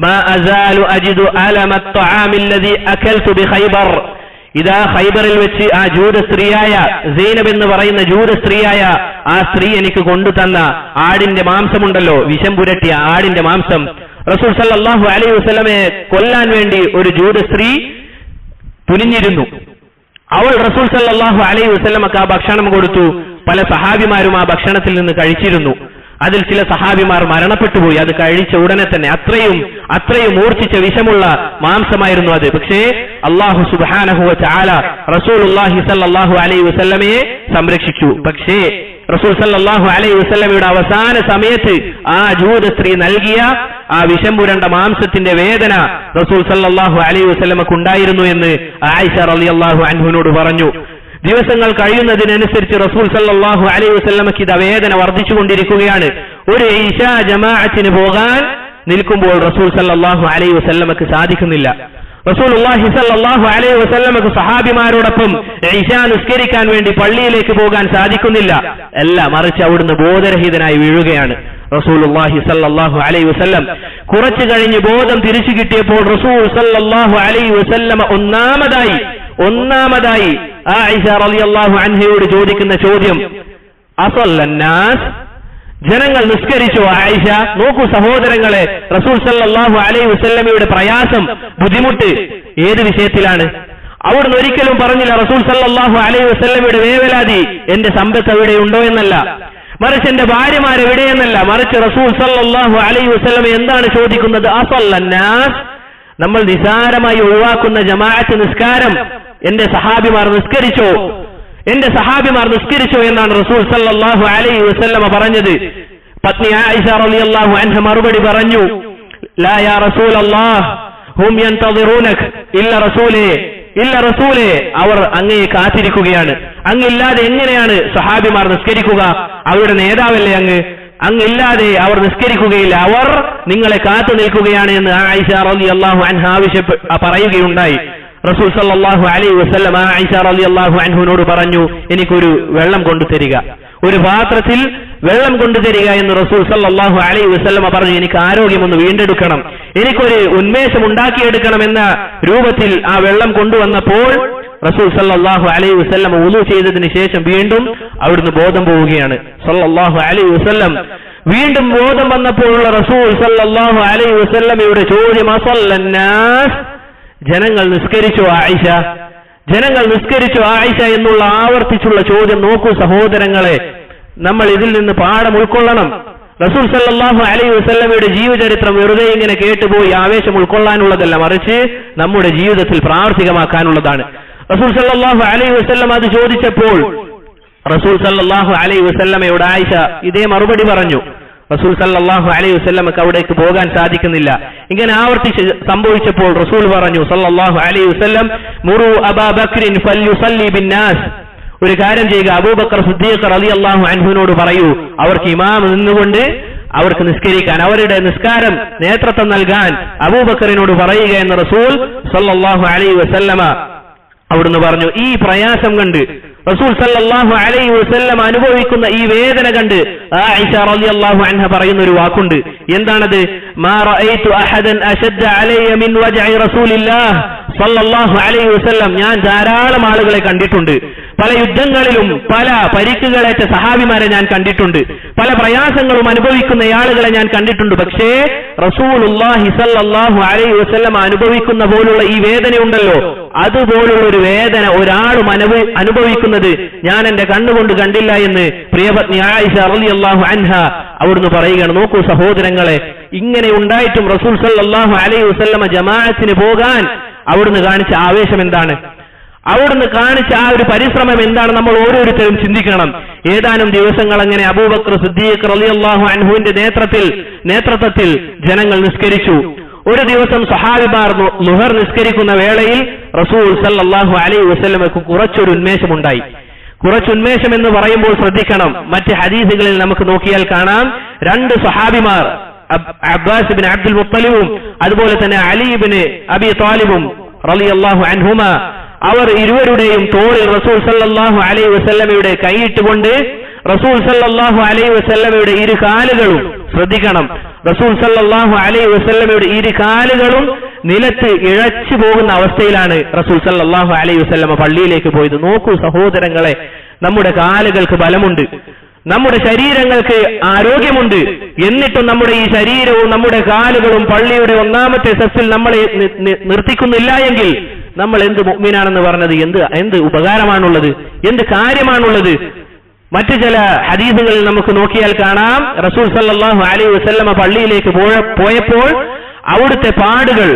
മാ അസാലു അജിദു അലമ അത്ത്അാമി അല്ലദീ അകൽതു ബിഖൈബർ. ഇതാ ഖൈബറിൽ വെച്ച് ആ ജൂത സ്ത്രീയായ സൈനബ് എന്ന് പറയുന്ന ജൂത സ്ത്രീയായ ആ സ്ത്രീ എനിക്ക് കൊണ്ടുതന്ന ആടിന്റെ മാംസമുണ്ടല്ലോ, വിഷം പുരട്ടിയ ആടിന്റെ മാംസം. റസൂൽ സല്ലല്ലാഹു അലൈഹി വസല്ലമയെ കൊല്ലാൻ വേണ്ടി ഒരു ജൂത സ്ത്രീ തുനിഞ്ഞിരുന്നു. അവൾ റസൂൽ സല്ലല്ലാഹു അലൈഹി വസല്ലമക്ക് ആ ഭക്ഷണം കൊടുത്തു. പല സഹാബിമാരും ആ ഭക്ഷണത്തിൽ നിന്ന് കഴിച്ചിരുന്നു. അതിൽ ചില സഹാബിമാർ മരണപ്പെട്ടുപോയി അത് കഴിച്ച ഉടനെ തന്നെ. അത്രയും മൂർച്ഛിച്ച വിഷമുള്ള മാംസമായിരുന്നു അത്. പക്ഷേ അല്ലാഹു സുബ്ഹാനഹു വ തആല റസൂലുള്ളാഹി സല്ലല്ലാഹു അലൈഹി വസല്ലമയെ സംരക്ഷിച്ചു. പക്ഷേ റസൂൽ സല്ലല്ലാഹു അലൈഹി വസല്ലമയുടെ അവസാന സമയത്ത് ആ ജൂത സ്ത്രീ നൽകിയ ആ വിഷം പുരണ്ട മാംസത്തിന്റെ വേദന റസൂൽ സല്ലല്ലാഹു അലൈഹി വസല്ലമക്ക് ഉണ്ടായിരുന്നു എന്ന് ആയിഷ റളിയല്ലാഹു അൻഹയോട് പറഞ്ഞു. ദിവസങ്ങൾ കഴിയുന്നതിനനുസരിച്ച് റസൂൽ സല്ലല്ലാഹു അലൈഹി വസല്ലമക്ക് ഇത് വേദന വർദ്ധിച്ചുകൊണ്ടിരിക്കുകയാണ്. ഒരു ഇശാ ജമാഅത്തിന് പോകാൻ നിൽക്കുമ്പോൾ റസൂൽ സല്ലല്ലാഹു അലൈഹി വസല്ലമക്ക് സാധിക്കുന്നില്ല. റസൂലുള്ളാഹി സല്ലല്ലാഹു അലൈഹി വസല്ലമക്ക് സഹാബിമാരോടൊപ്പം ഇശാ നിസ്കരിക്കാൻ വേണ്ടി പള്ളിയിലേക്ക് പോകാൻ സാധിക്കുന്നില്ല. അല്ല, മറിച്ച് അവിടുന്ന് ബോധരഹിതനായി വീഴുകയാണ് റസൂലുള്ളാഹി സല്ലല്ലാഹു അലൈഹി വസല്ലം. കുറച്ചു കഴിഞ്ഞ് ബോധം തിരിച്ചു കിട്ടിയപ്പോൾ റസൂൽ സല്ലല്ലാഹു അലൈഹി വസല്ലമ ഒന്നാമതായി ആയിഷ റളിയല്ലാഹു അൻഹയോട് ചോദിക്കുന്ന ചോദ്യം, അസല്ലന്നാസ്, ജനങ്ങൾ നിസ്കരിച്ചോ ആയിഷ? നോക്കൂ സഹോദരങ്ങളെ, റസൂൽ സല്ലല്ലാഹു അലൈഹി വസല്ലമയുടെ പ്രയാസം, ബുദ്ധിമുട്ട് ഏത് വിഷയത്തിലാണ്? അവിടുന്ന് ഒരിക്കലും പറഞ്ഞില്ല റസൂൽ സല്ലല്ലാഹു അലൈഹി വസല്ലമയുടെ വേവലാതി എന്റെ സമ്പത്ത് എവിടെയുണ്ടോ എന്നല്ല, മറിച്ച് എന്റെ ഭാര്യമാരെവിടെയെന്നല്ല, മറിച്ച് റസൂൽ സല്ലല്ലാഹു അലൈഹി വസല്ലമ എന്താണ് ചോദിക്കുന്നത്? അസല്ലന്നാസ്, നമ്മൾ നിസാരമായി ഒഴിവാക്കുന്ന ജമാഅത്ത് നിസ്കാരം എന്റെ സഹാബിമാർ നിസ്കരിച്ചോ എന്നാണ് റസൂൽ സല്ലല്ലാഹു അലൈഹി വസല്ലമ പറഞ്ഞത്. പത്നി ആയിഷ റളിയല്ലാഹു അൻഹ മറുപടി പറഞ്ഞു, ലാ യാ റസൂലല്ലാഹ് ഹും യന്തദിറൂനക, ഇല്ല റസൂലേ, ഇല്ല റസൂലേ, അവർ അങ്ങയെ കാത്തിരിക്കുകയാണ്. അങ്ങില്ലാതെ എങ്ങനെയാണ് സഹാബിമാർ നിസ്കരിക്കുക? അവരുടെ നേതാവല്ലേ അങ്ങില്ലാതെ അവർ നിസ്കരിക്കുകയില്ല, അവർ നിങ്ങളെ കാത്തു നിൽക്കുകയാണ് എന്ന് ആയിഷ റളിയല്ലാഹു അൻഹ പറയുകയുണ്ടായി. റസൂൽ സല്ലല്ലാഹു അലൈഹി വസല്ലം ആയിഷ റളിയല്ലാഹു അൻഹുവിനോട് പറഞ്ഞു, എനിക്കൊരു വെള്ളം കൊണ്ടുതരിക, ഒരു പാത്രത്തിൽ വെള്ളം കൊണ്ടുതരിക എന്ന് റസൂൽ സല്ലല്ലാഹു അലൈഹി വസല്ലം പറഞ്ഞു. എനിക്ക് ആരോഗ്യമൊന്ന് വീണ്ടെടുക്കണം, എനിക്കൊരു ഉന്മേഷം ഉണ്ടാക്കിയെടുക്കണം എന്ന രൂപത്തിൽ ആ വെള്ളം കൊണ്ടുവന്നപ്പോൾ റസൂൽ സല്ലല്ലാഹു അലൈഹി വസല്ലം വുളു ചെയ്തതിന് ശേഷം വീണ്ടും അവിടുന്ന് ബോധം പോവുകയാണ് സല്ലല്ലാഹു അലൈഹി വസല്ലം. വീണ്ടും ബോധം വന്നപ്പോഴുള്ള റസൂൽ സല്ലല്ലാഹു അലൈഹി വസല്ലമയുടെ ചോദ്യം, അസല്ലന്നാസ്, ജനങ്ങൾ നിസ്കരിച്ചു ആയിഷ, ജനങ്ങൾ നിസ്കരിച്ചു ആയിഷ എന്നുള്ള ആവർത്തിച്ചുള്ള ചോദ്യം. നോക്കൂ സഹോദരങ്ങളെ, നമ്മൾ ഇതിൽ നിന്ന് പാഠം ഉൾക്കൊള്ളണം. റസൂൽ സല്ലല്ലാഹു അലൈഹി വസല്ലമയുടെ ജീവചരിത്രം വെറുതെ ഇങ്ങനെ കേട്ടുപോയി ആവേശം ഉൾക്കൊള്ളാനുള്ളതല്ല, മറിച്ച് നമ്മുടെ ജീവിതത്തിൽ പ്രാവർത്തികമാക്കാനുള്ളതാണ്. റസൂൽ സല്ലല്ലാഹു അലൈഹി വസല്ലം അത് ചോദിച്ചപ്പോൾ റസൂൽ സല്ലല്ലാഹു അലൈഹി വസല്ലമയോട് ആയിഷ ഇതേ മറുപടി പറഞ്ഞു. റസൂൽ സല്ലല്ലാഹു അലൈഹി വസല്ലമക്ക് അവിടേക്ക് പോകാൻ സാധിക്കുന്നില്ല. ഇങ്ങനെ ആവർത്തിച്ച് സംഭവിച്ചപ്പോൾ റസൂൽ പറഞ്ഞു സല്ലല്ലാഹു അലൈഹി വസല്ലം, മുറു അബാ ബക്രിൻ ഫൽയുസല്ലി ബിന്നാസ്, ഒരു കാര്യം ചെയ്യുക, അബൂബക്കർ സിദ്ദീഖ് റളിയല്ലാഹു അൻഹുവിനോട് പറയൂ, അവർക്ക് ഇമാം നിന്നുകൊണ്ട് അവർക്ക് നിസ്കരിക്കാൻ, അവരുടെ നിസ്കാരം നേതൃത്വം നൽകാൻ അബൂബക്കറിനോട് പറയുക എന്ന് റസൂൽ സല്ലല്ലാഹു അലൈഹി വസല്ലമ അവിടുന്ന് പറഞ്ഞു. ഈ പ്രയാസം കണ്ട് റസൂൽ സല്ലല്ലാഹു അലൈഹി വസല്ലം അനുഭവിക്കുന്ന ഈ വേദന കണ്ട് ആയിഷ റളിയല്ലാഹു അൻഹ പറയുന്ന ഒരു വാക്കുണ്ട്. എന്താണത്? മാ റഅയ്തു അഹദൻ അശദ്ദ അലയ്യ മിൻ വജ്ഇ റസൂലില്ലാഹ് സല്ലല്ലാഹു അലൈഹി വസല്ലം. ഞാൻ ധാരാളം ആളുകളെ കണ്ടിട്ടുണ്ട്, പല യുദ്ധങ്ങളിലും പല പരിക്കുകളേറ്റ സഹാബിമാരെ ഞാൻ കണ്ടിട്ടുണ്ട്, പല പ്രയാസങ്ങളും അനുഭവിക്കുന്ന ആളുകളെ ഞാൻ കണ്ടിട്ടുണ്ട്. പക്ഷേ റസൂലുള്ളാഹി സല്ലല്ലാഹു അലൈഹി വസല്ലം അനുഭവിക്കുന്ന പോലുള്ള ഈ വേദനയുണ്ടല്ലോ, അതുപോലുള്ള ഒരു വേദന ഒരാളും അനുഭവിക്കുന്നത് ഞാൻ എന്റെ കണ്ണുകൊണ്ട് കണ്ടില്ല എന്ന് പ്രിയപത്നി ആയിഷ റളിയല്ലാഹു അൻഹ അവിടുന്ന് പറയുകയാണ്. നോക്കൂ സഹോദരങ്ങളെ, ഇങ്ങനെ ഉണ്ടായിട്ടും റസൂൽ സല്ലല്ലാഹു അലൈഹി വസല്ലമ ജമാഅത്തിന് പോകാൻ അവിടുന്ന് കാണിച്ച ആവേശം എന്താണ്? അവിടുന്ന് കാണിച്ച ആ ഒരു പരിശ്രമം എന്താണ്? നമ്മൾ ഓരോരുത്തരും ചിന്തിക്കണം. ഏതാനും ദിവസങ്ങൾ അങ്ങനെ അബൂബക്കർ സിദ്ദീഖ് റളിയല്ലാഹു അൻഹുവിന്റെ നേതൃത്വത്തിൽ ജനങ്ങൾ നിസ്കരിച്ചു. ഒരു ദിവസം സഹാബിമാർ ളുഹർ നിസ്കരിക്കുന്ന വേളയിൽ റസൂൽ സല്ലല്ലാഹു അലൈഹി വസല്ലമക്ക് കുറച്ചൊരു ഉന്മേഷമുണ്ടായി. കുറച്ചുന്മേഷം എന്ന് പറയുമ്പോൾ ശ്രദ്ധിക്കണം, മറ്റ് ഹദീസുകളിൽ നമുക്ക് നോക്കിയാൽ കാണാം, രണ്ട് സഹാബിമാർ അബ്ബാസ് ഇബ്നു അബ്ദുൽ മുത്തലിബും അതുപോലെ തന്നെ അലി ഇബ്നു അബി ത്വാലിബും റളിയല്ലാഹു അൻഹുമ, അവർ ഇരുവരുടെയും തോളിൽ റസൂൽ സല്ലല്ലാഹു അലൈഹി വസല്ലമയുടെ കൈയിട്ടുകൊണ്ട് റസൂൽ സല്ലല്ലാഹു അലൈഹി വസല്ലമയുടെ ഇരു കാലുകളും, ശ്രദ്ധിക്കണം, റസൂൽ സല്ലല്ലാഹു അലൈഹി വസല്ലമയുടെ ഇരു കാലുകളും നിലത്ത് ഇഴച്ചു പോകുന്ന അവസ്ഥയിലാണ് റസൂൽ സല്ലല്ലാഹു അലൈഹി വസല്ലമ പള്ളിയിലേക്ക് പോയത്. നോക്കൂ സഹോദരങ്ങളെ, നമ്മുടെ കാലുകൾക്ക് ബലമുണ്ട്, നമ്മുടെ ശരീരങ്ങൾക്ക് ആരോഗ്യമുണ്ട്, എന്നിട്ടും നമ്മുടെ ഈ ശരീരവും നമ്മുടെ കാലുകളും പള്ളിയുടെ ഒന്നാമത്തെ സഫിൽ നമ്മളെ നിർത്തിക്കുന്നില്ല എങ്കിൽ നമ്മൾ എന്ത് മുഅ്മിനാണെന്ന് പറഞ്ഞത് എന്ത് ഉപകാരമാണുള്ളത്, എന്ത് കാര്യമാണുള്ളത്? മറ്റു ചില ഹദീസുകളിൽ നമുക്ക് നോക്കിയാൽ കാണാം, റസൂൽ സല്ലല്ലാഹു അലൈഹി വസല്ലമ പള്ളിയിലേക്ക് പോയപ്പോൾ അവിടുത്തെ പാടുകൾ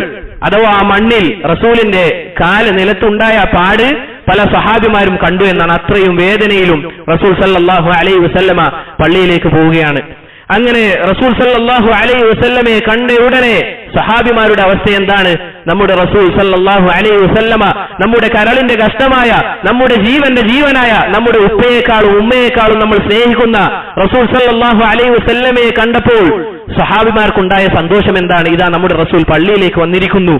അഥവാ മണ്ണിൽ റസൂലിന്റെ കാല് നിലത്തുണ്ടായ പാട് പല സഹാബിമാരും കണ്ടു എന്നാണ്. അത്രയും വേദനയിലും റസൂൽ സല്ലല്ലാഹു അലൈഹി വസല്ലമ പള്ളിയിലേക്ക് പോവുകയാണ്. അങ്ങനെ റസൂൽ സല്ലല്ലാഹു അലൈഹി വസല്ലമയെ കണ്ട ഉടനെ സഹാബിമാരുടെ അവസ്ഥ എന്താണ്? നമ്മുടെ റസൂൽ സല്ലല്ലാഹു അലൈഹി വസല്ലമ നമ്മുടെ കരളിന്റെ കഷ്ടമായ, നമ്മുടെ ജീവന്റെ ജീവനായ, നമ്മുടെ ഉപ്പയെക്കാളും ഉമ്മയെക്കാളും നമ്മൾ സ്നേഹിക്കുന്ന റസൂൽ സല്ലല്ലാഹു അലൈഹി വസല്ലമയെ കണ്ടപ്പോൾ സഹാബിമാർക്കുണ്ടായ സന്തോഷം എന്താണ്? ഇതാ നമ്മുടെ റസൂൽ പള്ളിയിലേക്ക് വന്നിരിക്കുന്നു,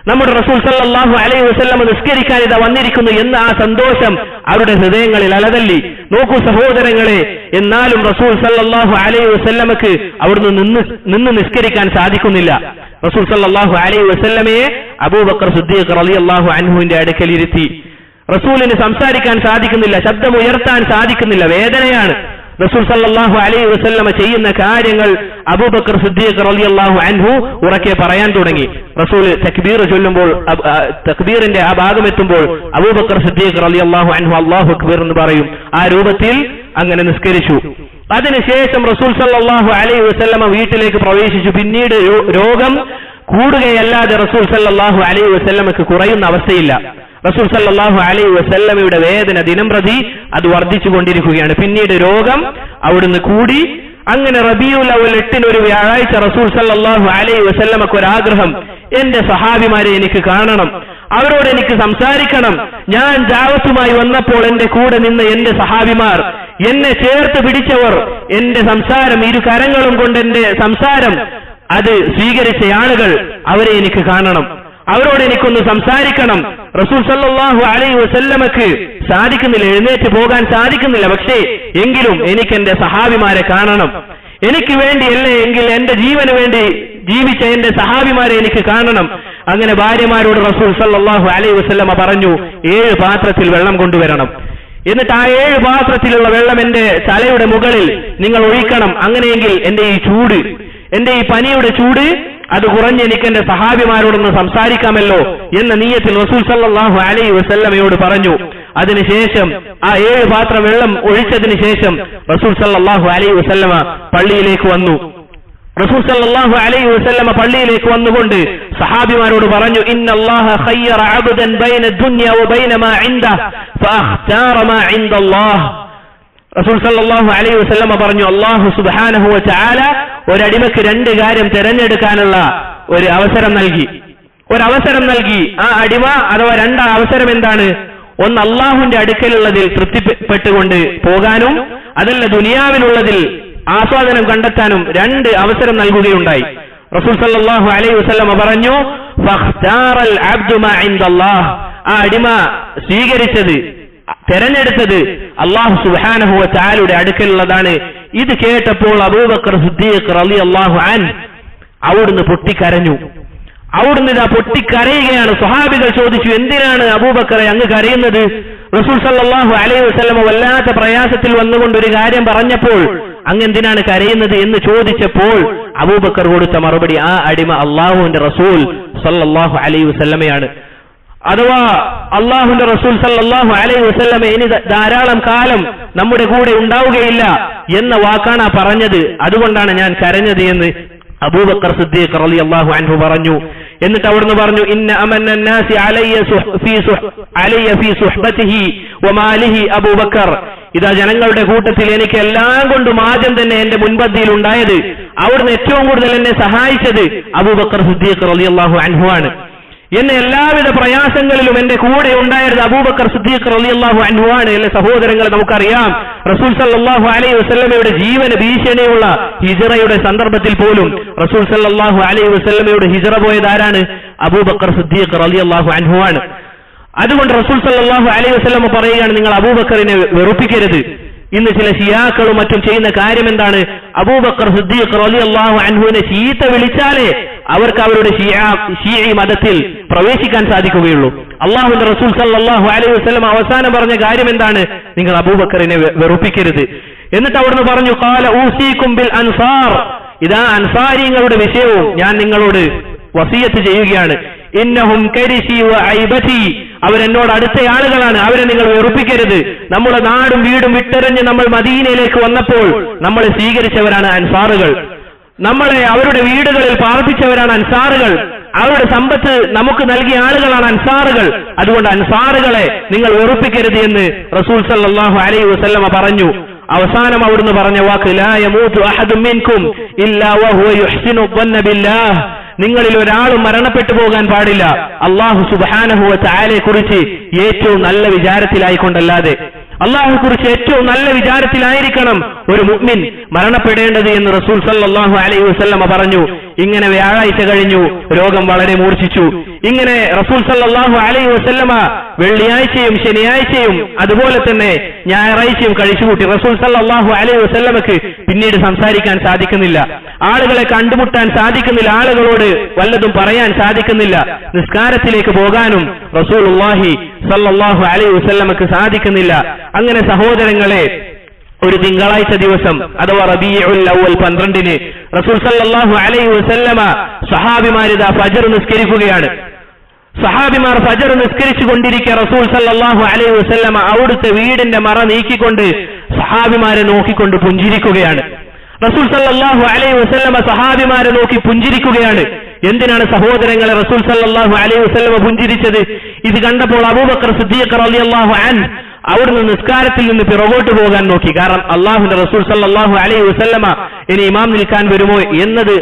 നമ്മുടെ റസൂൽ സല്ലല്ലാഹു അലൈഹി വസല്ലമ നിസ്കരിക്കാൻ ഇതാ വന്നിരിക്കുന്നു എന്ന ആ സന്തോഷം അവരുടെ ഹൃദയങ്ങളിൽ അലതല്ലി. നോക്കൂ സഹോദരങ്ങളെ, എന്നാലും റസൂൽ സല്ലല്ലാഹു അലൈഹി വസല്ലമക്ക് അവിടുന്ന് നിന്ന് നിസ്കരിക്കാൻ സാധിക്കുന്നില്ല. റസൂൽ സല്ലല്ലാഹു അലൈഹി വസല്ലമയെ അബൂബക്കർ സിദ്ദീഖ് റളിയല്ലാഹു അൻഹുവിന്റെ അടുക്കൽ ഇരുത്തി. റസൂലിന് സംസാരിക്കാൻ സാധിക്കുന്നില്ല, ശബ്ദം ഉയർത്താൻ സാധിക്കുന്നില്ല, വേദനയാണ്. റസൂൽ സല്ലല്ലാഹു അലൈഹി വസല്ലമ ചെയ്യുന്ന കാര്യങ്ങൾ അബൂബക്കർ സിദ്ദീഖ് റളിയല്ലാഹു അൻഹു ഉറക്കെ പറയാൻ തുടങ്ങി. റസൂൽ തക്ബീർ ചൊല്ലുമ്പോൾ, തക്ബീറിന്റെ ആ ഭാഗം എത്തുമ്പോൾ അബൂബക്കർ സിദ്ദീഖ് റളിയല്ലാഹു അൻഹു അല്ലാഹു അക്ബർ എന്ന് പറയും. ആ രൂപത്തിൽ അങ്ങനെ നിസ്കരിച്ചു. അതിനുശേഷം റസൂൽ സല്ലല്ലാഹു അലൈഹി വസല്ലമ വീട്ടിലേക്ക് പ്രവേശിച്ചു. പിന്നീട് രോഗം കൂടുകയല്ലാതെ റസൂൽ സല്ലല്ലാഹു അലൈഹി വസല്ലമക്ക് കുറയുന്ന അവസ്ഥയില്ല. റസൂൽ സല്ലല്ലാഹു അലൈഹി വസല്ലമയുടെ വേദന ദിനം പ്രതി അത് വർദ്ധിച്ചുകൊണ്ടിരിക്കുകയാണ്. പിന്നീട് രോഗം അവിടുന്ന് കൂടി. അങ്ങനെ റബീഉൽ അവ്വൽ 8 ഒരു വ്യാഴാഴ്ച റസൂൽ സല്ലല്ലാഹു അലൈഹി വസല്ലമക്ക് ഒരാഗ്രഹം, എന്റെ സഹാബിമാരെ എനിക്ക് കാണണം, അവരോട് എനിക്ക് സംസാരിക്കണം. ഞാൻ ദഅവത്തുമായി വന്നപ്പോൾ എന്റെ കൂടെ നിന്ന് എന്റെ സഹാബിമാർ, എന്നെ ചേർത്ത് പിടിച്ചവർ, എന്റെ സംസാരം, ഇരു കരങ്ങളും കൊണ്ട് എന്റെ സംസാരം അത് സ്വീകരിച്ച ആളുകൾ, അവരെ എനിക്ക് കാണണം, അവരോട് എനിക്കൊന്ന് സംസാരിക്കണം. റസൂൽ സല്ലല്ലാഹു അലൈഹി വസല്ലമക്ക് സാധിക്കുന്നില്ല, എഴുന്നേറ്റ് പോകാൻ സാധിക്കുന്നില്ല. പക്ഷേ എങ്കിലും എനിക്ക് എന്റെ സഹാബിമാരെ കാണണം. എനിക്ക് വേണ്ടിയല്ലേ എങ്കിൽ എന്റെ ജീവന് വേണ്ടി ജീവിച്ച എന്റെ സഹാബിമാരെ എനിക്ക് കാണണം. അങ്ങനെ ഭാര്യമാരോട് റസൂൽ സല്ലല്ലാഹു അലൈഹി വസല്ലമ പറഞ്ഞു, 7 പാത്രത്തിൽ വെള്ളം കൊണ്ടുവരണം. എന്നിട്ട് ആ 7 പാത്രത്തിലുള്ള വെള്ളം എന്റെ തലയുടെ മുകളിൽ നിങ്ങൾ ഒഴിക്കണം. അങ്ങനെയെങ്കിൽ എന്റെ ഈ ചൂട്, എന്റെ ഈ പനിയുടെ ചൂട് അത് കുറഞ്ഞ് എനിക്ക് എന്റെ സഹാബിമാരോടൊന്ന് സംസാരിക്കാമല്ലോ എന്ന നിയ്യത്തിൽ റസൂൽ സല്ലല്ലാഹു അലൈഹി വസല്ലമയോട് പറഞ്ഞു. അതിനുശേഷം ആ 7 പാത്രം വെള്ളം ഒഴിച്ചതിന് ശേഷം റസൂൽ സല്ലല്ലാഹു അലൈഹി വസല്ലമ പള്ളിയിലേക്ക് വന്നു. റസൂൽ സല്ലല്ലാഹു അലൈഹി വസല്ലമ പള്ളിയിലേക്ക് വന്നുകൊണ്ട് സഹാബിമാരോട് പറഞ്ഞു, ഇന്നല്ലാഹ ഖയ്യറ അബ്ദൻ ബൈന ദുനിയ വബൈന മാ ഇൻദഹു ഫഅഖ്താറ മാ ഇൻദല്ലാഹ്. റസൂൽ സല്ലല്ലാഹു അലൈഹി വസല്ലമ പറഞ്ഞു, അല്ലാഹു സുബ്ഹാനഹു വ തആല ഒരടിമക്ക് 2 കാര്യം തിരഞ്ഞെടുക്കാനുള്ള ഒരു അവസരം നൽകി. ആ അടിമ അഥവാ 2 അവസരം എന്താണ്? ഒന്ന്, അള്ളാഹുവിന്റെ അടുക്കലുള്ളതിൽ തൃപ്തിപ്പെട്ടുകൊണ്ട് പോകാനും, അതല്ല ദുനിയാവിലുള്ളതിൽ ആസ്വാദനം കണ്ടെത്താനും 2 അവസരം നൽകുകയുണ്ടായി. റസൂൽ സല്ലല്ലാഹു അലൈഹി വസല്ലമ പറഞ്ഞു, ഫഖ്താറൽ അബ്ദു മാ ഇൻദല്ലാഹ്. ആ അടിമ സ്വീകരിച്ചത്, തെരഞ്ഞെടുത്തത് അല്ലാഹു സുബ്ഹാനഹു വ തആലയുടെ അടുക്കലുള്ളതാണ്. ഇത് കേട്ടപ്പോൾ അബൂബക്കർ സിദ്ദീഖ് റളിയല്ലാഹു അൻഹു അവിടുന്ന് പൊട്ടിക്കരഞ്ഞു. അവിടുന്ന് ഇതാ പൊട്ടിക്കരയുകയാണ്. സ്വഹാബികൾ ചോദിച്ചു, എന്തിനാണ് അബൂബക്കറെ അങ്ങ് കരയുന്നത്? റസൂൽ സല്ലല്ലാഹു അലൈഹി വസല്ലമ വല്ലാത്ത പ്രയാസത്തിൽ വന്നുകൊണ്ട് ഒരു കാര്യം പറഞ്ഞപ്പോൾ അങ്ങ് എന്തിനാണ് കരയുന്നത് എന്ന് ചോദിച്ചപ്പോൾ അബൂബക്കർ കൊടുത്ത മറുപടി, ആ അടിമ അല്ലാഹുവിന്റെ റസൂൽ സല്ലല്ലാഹു അലൈഹി വസല്ലമയാണ്. അഥവാ അല്ലാഹുവിന്റെ റസൂൽ സല്ലല്ലാഹു അലൈഹി വസല്ലമ ഇനി ധാരാളം കാലം നമ്മുടെ കൂടെ ഉണ്ടാവുകയില്ല എന്ന വാക്കാണ് പറഞ്ഞത്. അതുകൊണ്ടാണ് ഞാൻ കരഞ്ഞത് എന്ന് അബൂബക്കർ സിദ്ദീഖ് റളിയല്ലാഹു അൻഹു പറഞ്ഞു. എന്നിട്ട് അവിടുന്ന് പറഞ്ഞു, ഇന്ന അമന്നന്നാസി അലയ്യ ഫീ സുഹ്ബതിഹി വമാലിഹി അബൂബക്കർ. ഇതാ ജനങ്ങളുടെ കൂട്ടത്തിൽ എനിക്ക് എല്ലാം കൊണ്ടും ആദ്യം തന്നെ എന്റെ മുൻപന്തിയിൽ ഉണ്ടായത്, അവിടുന്ന് ഏറ്റവും കൂടുതൽ എന്നെ സഹായിച്ചത് അബൂബക്കർ സിദ്ദീഖ് റളിയല്ലാഹു അൻഹു ആണ്. എന്നെ എല്ലാവിധ പ്രയാസങ്ങളിലും എന്റെ കൂടെ ഉണ്ടായിരുന്നത് അബൂബക്കർ സിദ്ദീഖ് റളിയല്ലാഹു അൻഹു ആണ്. എന്ന സഹോദരങ്ങളെ, നമുക്കറിയാം റസൂൽ സല്ലല്ലാഹു അലൈഹി വസല്ലമയുടെ ജീവന് ഭീഷണിയുള്ള ഹിജ്റയുടെ സന്ദർഭത്തിൽ പോലും റസൂൽ സല്ലല്ലാഹു അലൈഹി വസല്ലമയുടെ ഹിജ്റ പോയത് ആരാണ്? അബൂബക്കർ സിദ്ദീഖ് റളിയല്ലാഹു അൻഹു ആണ്. അതുകൊണ്ട് റസൂൽ സല്ലല്ലാഹു അലൈഹി വസല്ലമ പറയുകയാണ്, നിങ്ങൾ അബൂബക്കറിനെ വെറുപ്പിക്കരുത്. ഇന്ന് ചില ശിയാക്കളും മറ്റും ചെയ്യുന്ന കാര്യം എന്താണ്? അബൂബക്കർ സിദ്ദീഖ് റളിയല്ലാഹു അൻഹുവിനെ ചീത്ത വിളിച്ചാലേ അവർക്ക് അവരുടെ ഷിഈ മതത്തിൽ പ്രവേശിക്കാൻ സാധിക്കുകയുള്ളൂ. അല്ലാഹുവിന്റെ റസൂൽ സല്ലല്ലാഹു അലൈഹി വസല്ലം അവസാനം പറഞ്ഞ കാര്യം എന്താണ്? നിങ്ങൾ അബൂബക്കറിനെ വെറുപ്പിക്കരുത്. എന്നിട്ട് അവിടുന്ന് പറഞ്ഞു, ഖാല ഊസീകും ബിൽ അൻസാർ. ഇതാ അൻസാരിങ്ങളുടെ വിഷയവും ഞാൻ നിങ്ങളോട് വസിയത്ത് ചെയ്യുകയാണ്. ഇന്നഹും കരിശി വ ഐബതി. അവരെന്നോട് അടുത്ത ആളുകളാണ്, അവരെ നിങ്ങൾ വെറുപ്പിക്കരുത്. നമ്മുടെ നാടും വീടും വിട്ടെറിഞ്ഞ് നമ്മൾ മദീനയിലേക്ക് വന്നപ്പോൾ നമ്മളെ സ്വീകരിച്ചവരാണ് അൻസാറുകൾ. നമ്മളെ അവരുടെ വീടുകളിൽ പാർപ്പിച്ചവരാണ് അൻസാറുകൾ. അവരുടെ സമ്പത്ത് നമുക്ക് നൽകിയ ആളുകളാണ് അൻസാറുകൾ. അതുകൊണ്ട് അൻസാറുകളെ നിങ്ങൾ വെറുപ്പിക്കരുത് എന്ന് റസൂൽ സല്ലല്ലാഹു അലൈഹി വസല്ലമ പറഞ്ഞു. അവസാനം അവിടുന്ന് പറഞ്ഞ വാക്ക്, ലാ യമൂതു അഹദും മിൻകും ഇല്ലാ വഹുവ യുഹ്സിനു ظن ബില്ലാഹ്. നിങ്ങളിൽ ഒരാളും മരണപ്പെട്ടു പോകാൻ പാടില്ല അല്ലാഹു സുബ്ഹാനഹു വ തആലയെ കുറിച്ച് ഏറ്റവും നല്ല വിചാരത്തിലായിക്കൊണ്ടല്ലാതെ. അല്ലാഹുവെ കുറിച്ച് ഏറ്റവും നല്ല വിചാരത്തിലായിരിക്കണം ഒരു മുഅ്മിൻ മരണപ്പെടേണ്ടത് എന്ന് റസൂൽ സല്ലല്ലാഹു അലൈഹി വസല്ലമ പറഞ്ഞു. ഇങ്ങനെ വ്യാഴാഴ്ച കഴിഞ്ഞു, രോഗം വളരെ മൂർച്ഛിച്ചു. ഇങ്ങനെ റസൂൽ സല്ലല്ലാഹു അലൈഹി വസല്ലമ വെള്ളിയാഴ്ചയും ശനിയാഴ്ചയും അതുപോലെ തന്നെ ഞായറാഴ്ചയും കഴിച്ചുകൂട്ടി. റസൂൽ സല്ലല്ലാഹു അലൈഹി വസല്ലമക്ക് പിന്നീട് സംസാരിക്കാൻ സാധിക്കുന്നില്ല, ആളുകളെ കണ്ടുമുട്ടാൻ സാധിക്കുന്നില്ല, ആളുകളോട് വല്ലതും പറയാൻ സാധിക്കുന്നില്ല, നിസ്കാരത്തിലേക്ക് പോകാനും റസൂലുള്ളാഹി സല്ലല്ലാഹു അലൈഹി വസല്ലമക്ക് സാധിക്കുന്നില്ല. അങ്ങനെ സഹോദരങ്ങളെ, ഒരു തിങ്കളാഴ്ച ദിവസം അഥവാ റബീഉൽ അവ്വൽ 12-ന് റസൂൽ സല്ലല്ലാഹു അലൈഹി വസല്ലമ സഹാബിമാരിതാ ഫജ്ർ നിസ്കരിക്കുകയാണ്. സഹാബിമാർ ഫജ്ർ നിസ്കരിച്ചു കൊണ്ടിരിക്കെ റസൂൽ സല്ലല്ലാഹു അലൈഹി വസല്ലമ അവിടുത്തെ വീടിന്റെ മറ നീക്കിക്കൊണ്ട് സഹാബിമാരെ നോക്കിക്കൊണ്ട് പുഞ്ചിരിക്കുകയാണ്. റസൂൽ സല്ലല്ലാഹു അലൈഹി വസല്ലമ സഹാബിമാരെ നോക്കി പുഞ്ചിരിക്കുകയാണ്. എന്തിനാണ് സഹോദരങ്ങളെ റസൂൽ സല്ലല്ലാഹു അലൈഹി വസല്ലമ പുഞ്ചിരിച്ചത്? ഇത് കണ്ടപ്പോൾ അബൂബക്കർ സിദ്ദീഖ് റളിയല്ലാഹു അൻഹു അവിടുന്ന് നിസ്കാരത്തിൽ നിന്ന് പിറകോട്ട് പോകാൻ നോക്കി. കാരണം അല്ലാഹുവിന്റെ റസൂൽ സല്ലല്ലാഹു അലൈഹി വസല്ലമ ഇനി ഇമാം നിൽക്കാൻ വരുമോ എന്നത്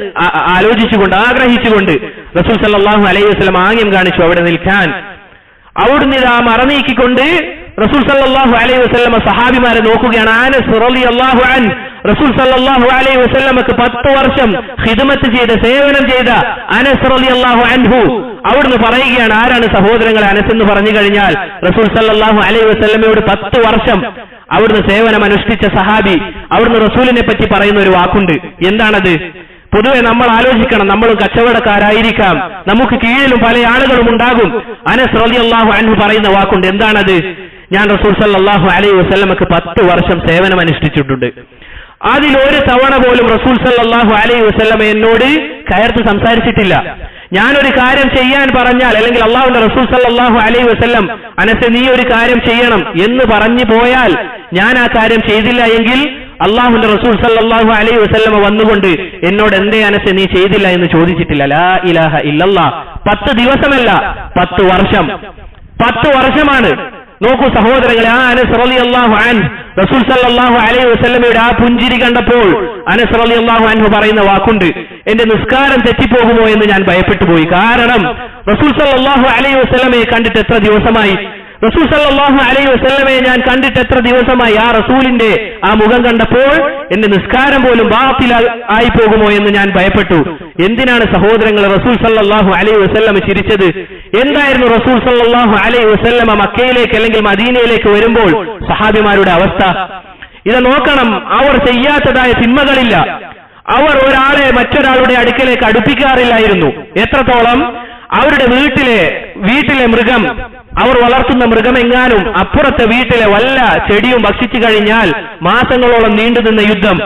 ആലോചിച്ചുകൊണ്ട്, ആഗ്രഹിച്ചുകൊണ്ട് റസൂൽ സല്ലല്ലാഹു അലൈഹി വസല്ലമ ആംഗ്യം കാണിച്ചു അവിടെ നിൽക്കാൻ. അവിടുന്ന് ഇതാ മറനീക്കിക്കൊണ്ട് റസൂൽ സല്ലല്ലാഹു അലൈഹി വസല്ലമ സഹാബിമാരെ നോക്കുകയാണ്. അനസ് റളിയല്ലാഹു അൻഹു റസൂൽ സല്ലല്ലാഹു അലൈഹി വസല്ലമക്ക് 10 വർഷം ഖിദ്മത്ത് ചെയ്ത സേവനം ചെയ്ത അനസ് റളിയല്ലാഹു അൻഹു അവിടുന്ന് പറയുകയാണ്. ആരാണ് സഹോദരങ്ങളെ അനസ് എന്ന് പറഞ്ഞു കഴിഞ്ഞാൽ റസൂൽ സല്ലല്ലാഹു അലൈഹി വസല്ലമയോട് 10 വർഷം അവിടുന്ന് സേവനം അനുഷ്ഠിച്ച സഹാബി. അവിടുന്ന് റസൂലിനെ പറ്റി പറയുന്ന ഒരു വാക്കുണ്ട്. എന്താണത്? പൊതുവെ നമ്മൾ ആലോചിക്കണം, നമ്മൾ കച്ചവടക്കാരായിരിക്കാം, നമുക്ക് കീഴിലും പല ആളുകളും ഉണ്ടാകും. അനസ് റളിയല്ലാഹു അൻഹു പറയുന്ന വാക്കുണ്ട്. എന്താണത്? ഞാൻ റസൂൽ സല്ലല്ലാഹു അലൈഹി വസല്ലമക്ക് 10 വർഷം സേവനം അനുഷ്ഠിച്ചിട്ടുണ്ട്. അതിലൊരു തവണ പോലും റസൂൽ സല്ലല്ലാഹു അലൈഹി വസല്ലമ എന്നോട് കയർത്ത് സംസാരിച്ചിട്ടില്ല. ഞാനൊരു കാര്യം ചെയ്യാൻ പറഞ്ഞാൽ, അല്ലെങ്കിൽ അള്ളാഹുവിന്റെ റസൂൽ സല്ലല്ലാഹു അലൈഹി വസല്ലം അനസ് നീ ഒരു കാര്യം ചെയ്യണം എന്ന് പറഞ്ഞു പോയാൽ ഞാൻ ആ കാര്യം ചെയ്തില്ല എങ്കിൽ അള്ളാഹുവിന്റെ റസൂൽ സല്ലല്ലാഹു അലൈഹി വസല്ലമ വന്നുകൊണ്ട് എന്നോട് എന്തേ അനസ് നീ ചെയ്തില്ല എന്ന് ചോദിച്ചിട്ടില്ല. ലാ ഇലാഹ ഇല്ലല്ലാഹ്. 10 ദിവസമല്ല, 10 വർഷം. 10 വർഷമാണ്. നോക്കൂ സഹോദരങ്ങളെ, ആ അനസ് റളിയല്ലാഹു അൻഹു റസൂൽ സല്ലല്ലാഹു അലൈഹി വസല്ലമയുടെ ആ പുഞ്ചിരി കണ്ടപ്പോൾ അനസ് റളിയല്ലാഹു അൻഹു പറയുന്ന വാക്കുണ്ട്, എന്റെ നിസ്കാരം തെറ്റിപ്പോകുമോ എന്ന് ഞാൻ ഭയപ്പെട്ടു പോയി. കാരണം റസൂൽ സല്ലല്ലാഹു അലൈഹി വസല്ലമയെ കണ്ടിട്ട് എത്ര ദിവസമായി, റസൂൽ സല്ലല്ലാഹു അലൈഹി വസല്ലമയെ ഞാൻ കണ്ടിട്ട് എത്ര ദിവസമായി. ആ റസൂലിന്റെ ആ മുഖം കണ്ടപ്പോൾ എന്റെ നിസ്കാരം പോലും ബാത്തിലായി പോകുമോ എന്ന് ഞാൻ ഭയപ്പെട്ടു. എന്തിനാണ് സഹോദരങ്ങൾ റസൂൽ സല്ലല്ലാഹു അലൈഹി വസല്ലമ ചിരിച്ചത്? എന്തായിരുന്നു റസൂൽ സല്ലല്ലാഹു അലൈഹി വസല്ലമ മക്കയിലേക്ക് അല്ലെങ്കിൽ മദീനയിലേക്ക് വരുമ്പോൾ സഹാബിമാരുടെ അവസ്ഥ? ഇത് നോക്കണം. അവർ ചെയ്യാത്തതായ തിന്മകളില്ല. അവർ ഒരാളെ മറ്റൊരാളുടെ അടുക്കലേക്ക് അടുപ്പിക്കാറില്ലായിരുന്നു. എത്രത്തോളം അവരുടെ വീട്ടിലെ മൃഗം, അവർ വളർത്തുന്ന മൃഗമെങ്ങാനും അപ്പുറത്തെ വീട്ടിലെ വല്ല ചെടിയും ഭക്ഷിച്ചു കഴിഞ്ഞാൽ മാസങ്ങളോളം നീണ്ടുനിന്ന യുദ്ധം.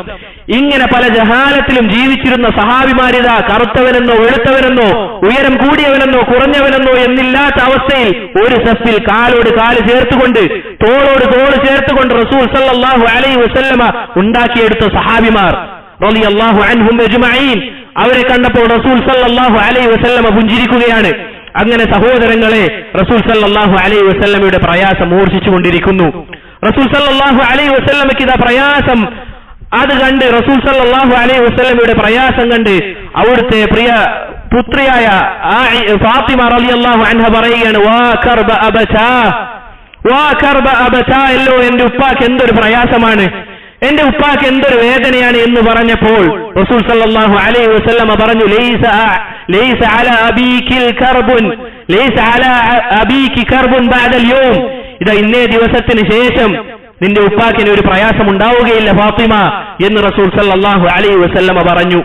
ഇങ്ങനെ പല ജഹാലത്തിലും ജീവിച്ചിരുന്ന സഹാബിമാരിത കറുത്തവനെന്നോ വെളുത്തവനെന്നോ ഉയരം കൂടിയവനെന്നോ കുറഞ്ഞവനെന്നോ എന്നില്ലാത്ത അവസ്ഥയിൽ ഒരു സഫിൽ കാലോട് കാല് ചേർത്തുകൊണ്ട് തോളോട് തോള് ചേർത്തുകൊണ്ട് റസൂൽ സല്ലല്ലാഹു അലൈഹി വസല്ലമ ഉണ്ടാക്കിയെടുത്ത സഹാബിമാർ റളിയല്ലാഹു അൻഹും അജ്മഈൻ. അവരെ കണ്ടപ്പോൾ റസൂൽ സല്ലല്ലാഹു അലൈഹി വസല്ലമ പുഞ്ചിരിക്കുകയാണ്. അങ്ങനെ സഹോദരങ്ങളെ, റസൂൽ സല്ലല്ലാഹു അലൈഹി വസല്ലമയുടെ പ്രയാസം മൂർച്ഛിച്ചുകൊണ്ടിരിക്കുന്നു. റസൂൽ സല്ലല്ലാഹു അലൈഹി വസല്ലമയ്ക്ക് ഇതാ പ്രയാസം. അത് കണ്ട് റസൂൽ സല്ലല്ലാഹു അലൈഹി വസല്ലമയുടെ പ്രയാസം കണ്ട് അവിടുത്തെ പ്രിയ പുത്രിയായ ഫാത്തിമ റളിയല്ലാഹു അൻഹ പറയുകയാണ്, വാ കർബ അബതാ, വാ കർബ അബതാ, എല്ലോ എന്റെ ഉപ്പാക്ക് എന്തൊരു പ്രയാസമാണ്, എന്റെ ഉപ്പാക്ക് എന്തൊരു വേദനയാണ് എന്ന് പറഞ്ഞപ്പോൾ റസൂൽ സല്ലല്ലാഹു അലൈഹി വസല്ലമ പറഞ്ഞു, ലൈസ അലാ അബീകിൽ കർബുൻ, ലൈസ അലാ അബീകി കർബുൻ ബഅദൽ യൗം. ഇതാ ഇന്നേ ദിവസത്തിന് ശേഷം നിന്റെ ഉപ്പാക്കിന് ഒരു പ്രയാസം ഉണ്ടാവുകയില്ല ഫാത്തിമ എന്ന് റസൂൽ സല്ലല്ലാഹു അലൈഹി വസല്ലമ പറഞ്ഞു.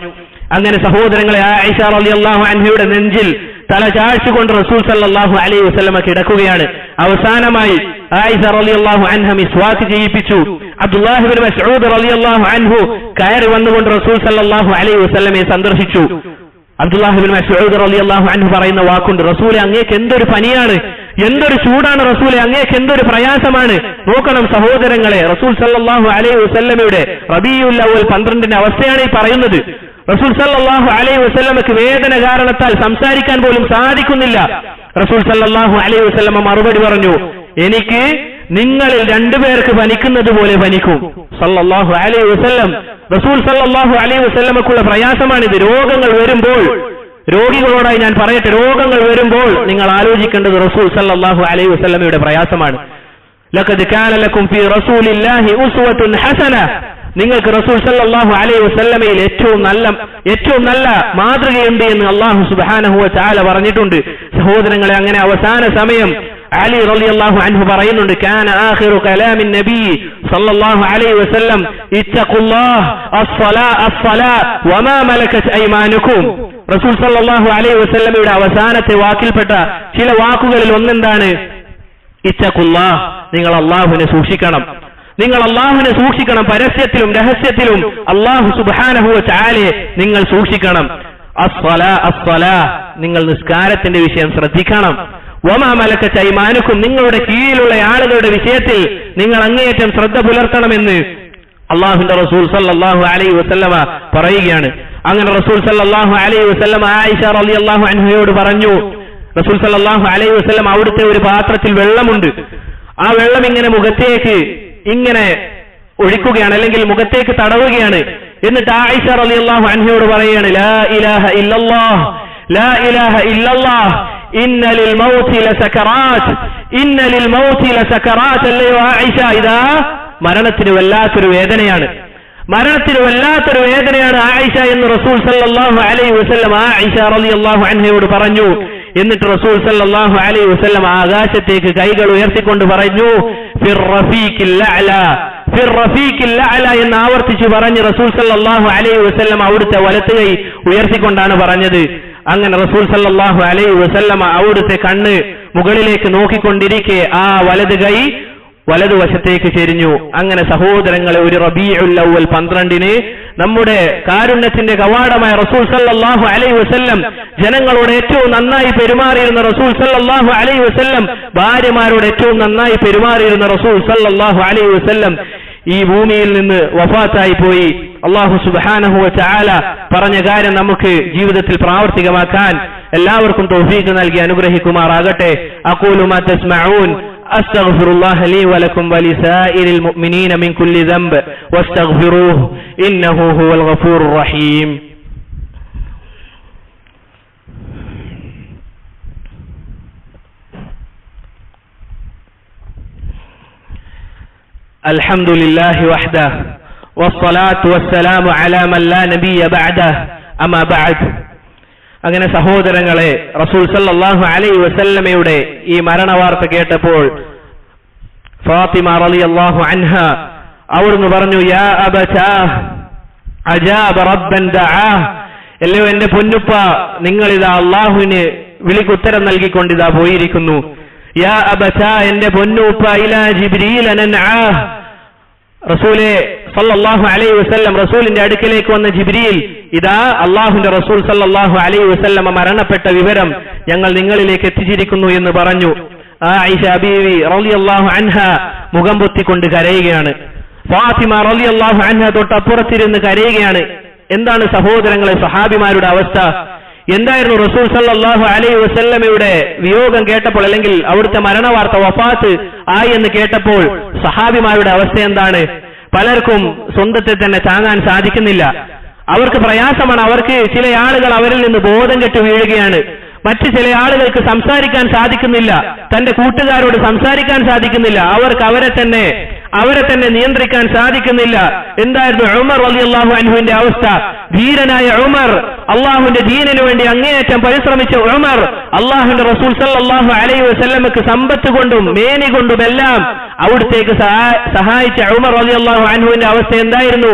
അങ്ങനെ സഹോദരങ്ങളെ, ആയിഷ റളിയല്ലാഹു അൻഹയുടെ നെഞ്ചിൽ തല ചാഴ്ചുകൊണ്ട് റസൂൽ സല്ലല്ലാഹു അലൈഹി വസല്ലമ കിടക്കുകയാണ്. അവസാനമായി ആയിഷ റളിയല്ലാഹു അൻഹ മിസ്വാക്ക് ചെയ്യിപ്പിച്ചു. അബ്ദുല്ലാഹി ഇബ്നു മസ്ഊദ് റളിയല്ലാഹു അൻഹു കയറി വന്നുകൊണ്ട് റസൂൽ സല്ലല്ലാഹു അലൈഹി വസല്ലമയെ സന്ദർശിച്ചു. അബ്ദുല്ലാഹി ഇബ്നു മസ്ഊദ് റളിയല്ലാഹു അൻഹു പറയുന്ന വാക്കുണ്ട്, റസൂലെ അങ്ങേക്ക് എന്തൊരു പനിയാണ്, എന്തൊരു ചൂടാണ് റസൂലെ, അങ്ങേക്ക് എന്തൊരു പ്രയാസമാണ്. നോക്കണം സഹോദരങ്ങളെ, റസൂൽ സല്ലല്ലാഹു അലൈഹി വസല്ലമയുടെ റബീഉൽ അവ്വൽ 12 അവസ്ഥയാണ് ഈ പറയുന്നത്. റസൂൽ സല്ലല്ലാഹു അലൈഹി വസല്ലമക്ക് വേദന കാരണത്താൽ സംസാരിക്കാൻ പോലും സാധിക്കുന്നില്ല. റസൂൽ സല്ലല്ലാഹു അലൈഹി വസല്ലമ മറുപടി പറഞ്ഞു, എനിക്ക് നിങ്ങളിൽ 2 പേർക്ക് പനിക്കുന്നത് പോലെ പനിക്കും. സല്ലല്ലാഹു അലൈഹി വസല്ലം, റസൂൽ സല്ലല്ലാഹു അലൈഹി വസല്ലമക്കുള്ള പ്രയാസമാണിത്. രോഗങ്ങൾ വരുമ്പോൾ, രോഗികളോടായി ഞാൻ പറയട്ടെ, രോഗങ്ങൾ വരുമ്പോൾ നിങ്ങൾ ആലോചിക്കേണ്ടത് റസൂൽ സല്ലല്ലാഹു അലൈഹി വസല്ലമയുടെ പ്രയാസമാണ്. ലഖദ് കാന ലക്കും ഫീ റസൂലില്ലാഹി ഉസ്വത്തുൻ ഹസന, നിങ്ങൾക്ക് റസൂൽ സല്ലല്ലാഹു അലൈഹി വസല്ലമയിൽ ഏറ്റവും നല്ല മാതൃകയുണ്ട് എന്ന് അല്ലാഹു സുബ്ഹാനഹു വ തആല പറഞ്ഞിട്ടുണ്ട്. സഹോദരങ്ങളെ, അങ്ങനെ അവസാന സമയം അലി റളിയല്ലാഹു അൻഹു പറയുന്നുണ്ട്, കാന ആഖിറു കലാമിൻ നബി സല്ലല്ലാഹു അലൈഹി വസല്ലം ഇത്തഖുല്ലാഹ് അസ്സലാ വമാ മലകത് അയ്മാനുകും. റസൂൽ സല്ലല്ലാഹു അലൈഹി വസല്ലമയുടെ അവസാനത്തെ വാക്കിൽപ്പെട്ട ചില വാക്കുകളിൽ ഒന്നെന്താണ്? ഇത്തഖുല്ലാഹ്, നിങ്ങൾ അല്ലാഹുവിനെ സൂക്ഷിക്കണം, നിങ്ങൾ അല്ലാഹുവിനെ സൂക്ഷിക്കണം, പരസ്യത്തിലും രഹസ്യത്തിലും അല്ലാഹു സുബ്ഹാനഹു വ തആലയെ നിങ്ങൾ സൂക്ഷിക്കണം. അസ്സലാ, നിങ്ങൾ നിസ്കാരത്തിന്റെ വിഷയം ശ്രദ്ധിക്കണം. വമാ മലകത് അയ്മാനുകും, നിങ്ങളുടെ കീഴിലുള്ള ആളുകളുടെ വിഷയത്തിൽ നിങ്ങൾ അങ്ങേയറ്റം ശ്രദ്ധ പുലർത്തണമെന്ന് അല്ലാഹുവിന്റെ റസൂൽ സല്ലല്ലാഹു അലൈഹി വസല്ലമ പറയുകയാണ്. അങ്ങനെ റസൂൽ സല്ലല്ലാഹു അലൈഹി വസല്ലമ ആയിഷ റളിയല്ലാഹു അൻഹയോട് പറഞ്ഞു, റസൂൽ സല്ലല്ലാഹു അലൈഹി വസല്ലം അവിടുത്തെ ഒരു പാത്രത്തിൽ വെള്ളമുണ്ട്, ആ വെള്ളം ഇങ്ങനെ മുഖത്തേക്ക് ഇങ്ങനെ ഒഴിക്കുകയാണ്, അല്ലെങ്കിൽ മുഖത്തേക്ക് തടവുകയാണ്. എന്നിട്ട് ആയിഷ റളിയല്ലാഹു അൻഹയോട് പറയുകയാണ്, ലാ ഇലാഹ ഇല്ലല്ലാഹ്, ലാ ഇലാഹ ഇല്ലല്ലാഹ്, ഇന്ന ലിൽ മൗതി ലസകറാത്ത്, ഇന്നലിൽ മൗതി ലസകറാത്ത്, അല്ലയോ ആയിഷ, ഇതാ മരണത്തിന് വല്ലാത്തൊരു വേദനയാണ്, മരണത്തിന് വല്ലാത്തൊരു വേദനയാണ് ആയിഷ എന്ന് റസൂൽ സല്ലല്ലാഹു അലൈഹി വസല്ലം ആയിഷ റളിയല്ലാഹു അൻഹയോട് പറഞ്ഞു. എന്നിട്ട് റസൂൽ സല്ലല്ലാഹു അലൈഹി വസല്ലം ആകാശത്തേക്ക് കൈകൾ ഉയർത്തിക്കൊണ്ട് പറഞ്ഞു, ഫിർ റഫീഖിൽ അഅ്ലാ, ഫിർ റഫീഖിൽ അഅ്ലാ എന്ന് ആവർത്തിച്ചു പറഞ്ഞ് റസൂൽ സല്ലല്ലാഹു അലൈഹി വസല്ലം അവിടുത്തെ വലത്ത് കൈ ഉയർത്തിക്കൊണ്ടാണ് പറഞ്ഞത്. അങ്ങനെ റസൂൽ സല്ലല്ലാഹു അലൈഹി വസല്ലം അവിടുത്തെ കണ്ണ് മുകളിലേക്ക് നോക്കിക്കൊണ്ടിരിക്കെ ആ വലത് കൈ വലതുവശത്തേക്ക് ചെരിഞ്ഞു. അങ്ങനെ സഹോദരങ്ങളെ, ഒരു റബീഉൽ അവ്വൽ 12 നമ്മുടെ കാരുണ്യത്തിന്റെ കവാടമായ റസൂൽ സല്ലല്ലാഹു അലൈഹി വസല്ലം, ജനങ്ങളോട് ഏറ്റവും നന്നായി പെരുമാറിയിരുന്ന റസൂൽ സല്ലല്ലാഹു അലൈഹി വസല്ലം, ഭാര്യമാരോട് ഏറ്റവും നന്നായി പെരുമാറിയിരുന്ന റസൂൽ സല്ലല്ലാഹു അലൈഹി വസല്ലം ഈ ഭൂമിയിൽ നിന്ന് വഫാത്തായി പോയി. അല്ലാഹു സുബ്ഹാനഹു വ തആല പറഞ്ഞ കാര്യം നമുക്ക് ജീവിതത്തിൽ പ്രാവർത്തികമാക്കാൻ എല്ലാവർക്കും തൗഫീഖ് നൽകി അനുഗ്രഹിക്കുമാറാകട്ടെ. അഖൂലു മാ തസ്മഊൻ അസ്തഗ്ഫിറുല്ലാഹ ലീ വലക്കും വലിസായിരിൽ മുഅ്മിനീന മിൻ കുല്ലി ദംബ് വസ്തഗ്ഫിറൂഹു ഇന്നഹു ഹുവൽ ഗഫൂറുർ റഹീം. അൽഹംദുലില്ലാഹി വഹ്ദഹു വസ്സലാത്തു വസ്സലാമു അലാ മൻ ലാ നബിയ്യ ബഅദഹു അമാ ബഅദ്. അങ്ങനെ സഹോദരങ്ങളെ, റസൂൽ സല്ലല്ലാഹു അലൈഹി വസല്ലമയുടെ ഈ മരണവാർത്ത കേട്ടപ്പോൾ ഫാത്തിമ റളിയല്ലാഹു അൻഹ അവിടുന്ന് പറഞ്ഞു, യാ അബതാ അജാബ റബ്ബൻ ദആ, അല്ലയോ എന്റെ പൊന്നുപ്പ, നിങ്ങളിതാ അല്ലാഹുവിന് വിളിക്കുത്തരം നൽകിക്കൊണ്ടിതാ പോയിരിക്കുന്നു. യാ അബതാ, എന്റെ പൊന്നുപ്പ, ഇലാ ജിബ്രീൽ നൻആ, റസൂലേ സല്ലല്ലാഹു അലൈഹി വസല്ലം, റസൂലിന്റെ അടുക്കലേക്ക് വന്ന ജിബ്രീൽ, ഇതാ അള്ളാഹുവിന്റെ റസൂൽ സല്ലല്ലാഹു അലൈഹി വസല്ലം മരണപ്പെട്ട വിവരം ഞങ്ങൾ നിങ്ങളിലേക്ക് എത്തിച്ചിരിക്കുന്നു എന്ന് പറഞ്ഞു. ആയിഷ ബീവി റളിയല്ലാഹു അൻഹ മുഖം പൊത്തിക്കൊണ്ട് കരയുകയാണ്. ഫാത്തിമ റളിയല്ലാഹു അൻഹ തൊട്ടപ്പുറത്തിരുന്ന് കരയുകയാണ്. എന്താണ് സഹോദരങ്ങളെ സഹാബിമാരുടെ അവസ്ഥ? എന്തായിരുന്നു റസൂൽ സല്ലല്ലാഹു അലൈഹി വസല്ലമയുടെ വിയോഗം കേട്ടപ്പോൾ, അല്ലെങ്കിൽ അവിടുത്തെ മരണവാർത്ത വഫാത്ത് ആയി എന്ന് കേട്ടപ്പോൾ സഹാബിമാരുടെ അവസ്ഥ എന്താണ്? പലർക്കും സ്വന്തത്തെ തന്നെ താങ്ങാൻ സാധിക്കുന്നില്ല. അവർക്ക് പ്രയാസമാണ്. അവർക്ക് ചില ആളുകൾ അവരിൽ നിന്ന് ബോധം കെട്ട് വീഴുകയാണ്. മറ്റു ചില ആളുകൾക്ക് സംസാരിക്കാൻ സാധിക്കുന്നില്ല, തന്റെ കൂട്ടുകാരോട് സംസാരിക്കാൻ സാധിക്കുന്നില്ല, അവർക്ക് അവരെ തന്നെ നിയന്ത്രിക്കാൻ സാധിക്കുന്നില്ല. എന്തായിരുന്നു ഉമർ റളിയല്ലാഹു അൻഹുവിന്റെ അവസ്ഥ? ധീരനായ ഉമർ, അള്ളാഹുവിന്റെ ദീനിനു വേണ്ടി അങ്ങേയറ്റം പരിശ്രമിച്ച ഉമർ, അള്ളാഹുവിന്റെ റസൂൽ സല്ലല്ലാഹു അലൈഹി വസല്ലമക്ക് സമ്പത്ത് കൊണ്ടും മേനി കൊണ്ടുമെല്ലാം അവിടത്തേക്ക് സഹായിച്ച ഉമർ റളിയല്ലാഹു അൻഹുവിന്റെ അവസ്ഥ എന്തായിരുന്നു?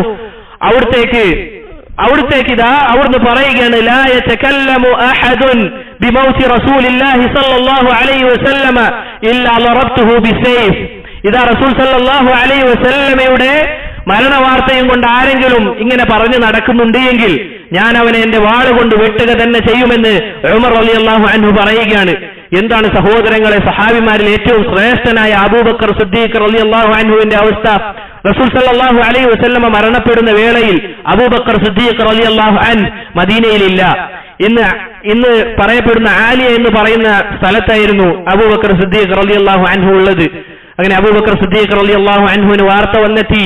അവിടത്തേക്ക് ഇതാ അവിടുന്ന് പറയുകയാണ്, ലാ യതകല്ലമു അഹദുൻ ബിമൗതി റസൂലില്ലാഹി സല്ലല്ലാഹു അലൈഹി വസല്ലമ ഇല്ലാ ലറബ്തുഹു ബിസൈഫ്. ഇതാ റസൂൽ സല്ലല്ലാഹു അലൈഹി വസല്ലമയുടെ മരണവാർത്തയും കൊണ്ട് ആരെങ്കിലും ഇങ്ങനെ പറഞ്ഞു നടക്കുന്നുണ്ട് എങ്കിൽ ഞാൻ അവനെ എന്റെ വാള് കൊണ്ട് വെട്ടുക തന്നെ ചെയ്യുമെന്ന് ഉമർ റളിയല്ലാഹു അൻഹു പറയുകയാണ്. എന്താണ് സഹോദരങ്ങളെ, സഹാബിമാരിൽ ഏറ്റവും ശ്രേഷ്ഠനായ അബൂബക്കർ സിദ്ദീഖ് റളിയല്ലാഹു അൻഹുവിന്റെ അവസ്ഥ? റസൂൽ സല്ലല്ലാഹു അലൈഹി വസല്ലമ മരണപ്പെടുന്ന വേളയിൽ അബൂബക്കർ സിദ്ദീഖ് റളിയല്ലാഹു അൻഹു മദീനയിലില്ല. ഇന്ന് പറയപ്പെടുന്ന ആലിയ എന്ന് പറയുന്ന സ്ഥലത്തായിരുന്നു അബൂബക്കർ സിദ്ദീഖ് റളിയല്ലാഹു അൻഹു ഉള്ളത്. അങ്ങനെ അബൂബക്കർ സിദ്ദീഖ് റളിയല്ലാഹു അൻഹുവിന് വാർത്ത വന്നെത്തി.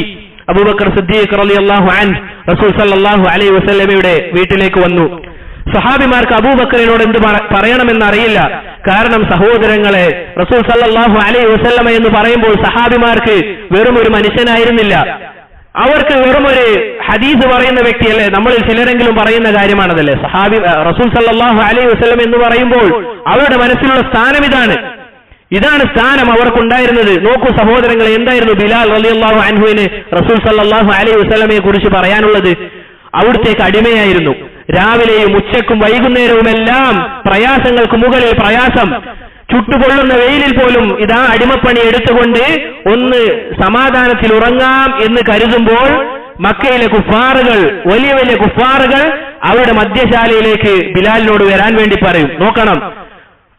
അബൂബക്കർ സിദ്ദീഖ് റളിയല്ലാഹു അൻഹു റസൂൽ സല്ലല്ലാഹു അലൈഹി വസല്ലമയുടെ വീട്ടിലേക്ക് വന്നു. സഹാബിമാർക്ക് അബൂബക്കറിനോട് എന്ത് പറയണമെന്ന് അറിയില്ല. കാരണം സഹോദരങ്ങളെ, റസൂൽ സല്ലല്ലാഹു അലൈഹി വസല്ലമ എന്ന് പറയുമ്പോൾ സഹാബിമാർക്ക് വെറും ഒരു മനുഷ്യനായിരുന്നില്ല, അവർക്ക് വെറും ഒരു ഹദീസ് പറയുന്ന വ്യക്തിയല്ലേ. നമ്മളിൽ ചിലരെങ്കിലും പറയുന്ന കാര്യമാണതല്ലേ റസൂൽ സല്ലല്ലാഹു അലൈഹി വസല്ലം എന്ന് പറയുമ്പോൾ അവരുടെ മനസ്സിലുള്ള സ്ഥാനം ഇതാണ് സ്ഥാനം അവർക്കുണ്ടായിരുന്നത്. നോക്കൂ സഹോദരങ്ങളെ, എന്തായിരുന്നു ബിലാൽ റളിയല്ലാഹു അൻഹുവിന് റസൂൽ സല്ലല്ലാഹു അലൈഹി വസല്ലമയെ കുറിച്ച് പറയാനുള്ളത്? അവിടുത്തേക്ക് അടിമയായിരുന്നു. രാവിലെയും ഉച്ചക്കും വൈകുന്നേരവുമെല്ലാം പ്രയാസങ്ങൾക്ക് മുകളിൽ പ്രയാസം, ചുട്ടുപൊള്ളുന്ന വെയിലിൽ പോലും ഇതാ അടിമപ്പണി എടുത്തുകൊണ്ട് ഒന്ന് സമാധാനത്തിൽ ഉറങ്ങാം എന്ന് കരുതുമ്പോൾ മക്കയിലെ കുഫാറുകൾ, വലിയ വലിയ കുഫാറുകൾ അവരുടെ മദ്യശാലയിലേക്ക് ബിലാലിനോട് വരാൻ വേണ്ടി പറയും. നോക്കണം,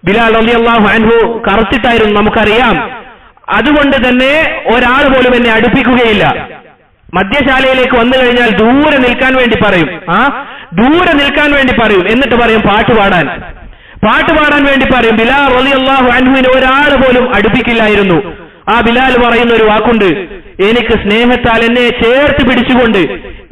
ബിലാൽ റളിയല്ലാഹു അൻഹു കറുത്തിട്ടായിരുന്നു, നമുക്കറിയാം. അതുകൊണ്ട് തന്നെ ഒരാൾ പോലും എന്നെ അടുപ്പിക്കുകയില്ല. മദ്യശാലയിലേക്ക് വന്നു കഴിഞ്ഞാൽ ദൂരെ നിൽക്കാൻ വേണ്ടി പറയും. ദൂരെ നിൽക്കാൻ വേണ്ടി പറയും. എന്നിട്ട് പറയും പാട്ടുപാടാൻ വേണ്ടി പറയും. ബിലാൽ റളിയല്ലാഹു അൻഹുവിനെ ഒരാൾ പോലും അടുപ്പിക്കില്ലായിരുന്നു. ആ ബിലാൽ പറയുന്ന ഒരു വാക്കുണ്ട്, എനിക്ക് സ്നേഹത്താൽ എന്നെ ചേർത്ത് പിടിച്ചുകൊണ്ട്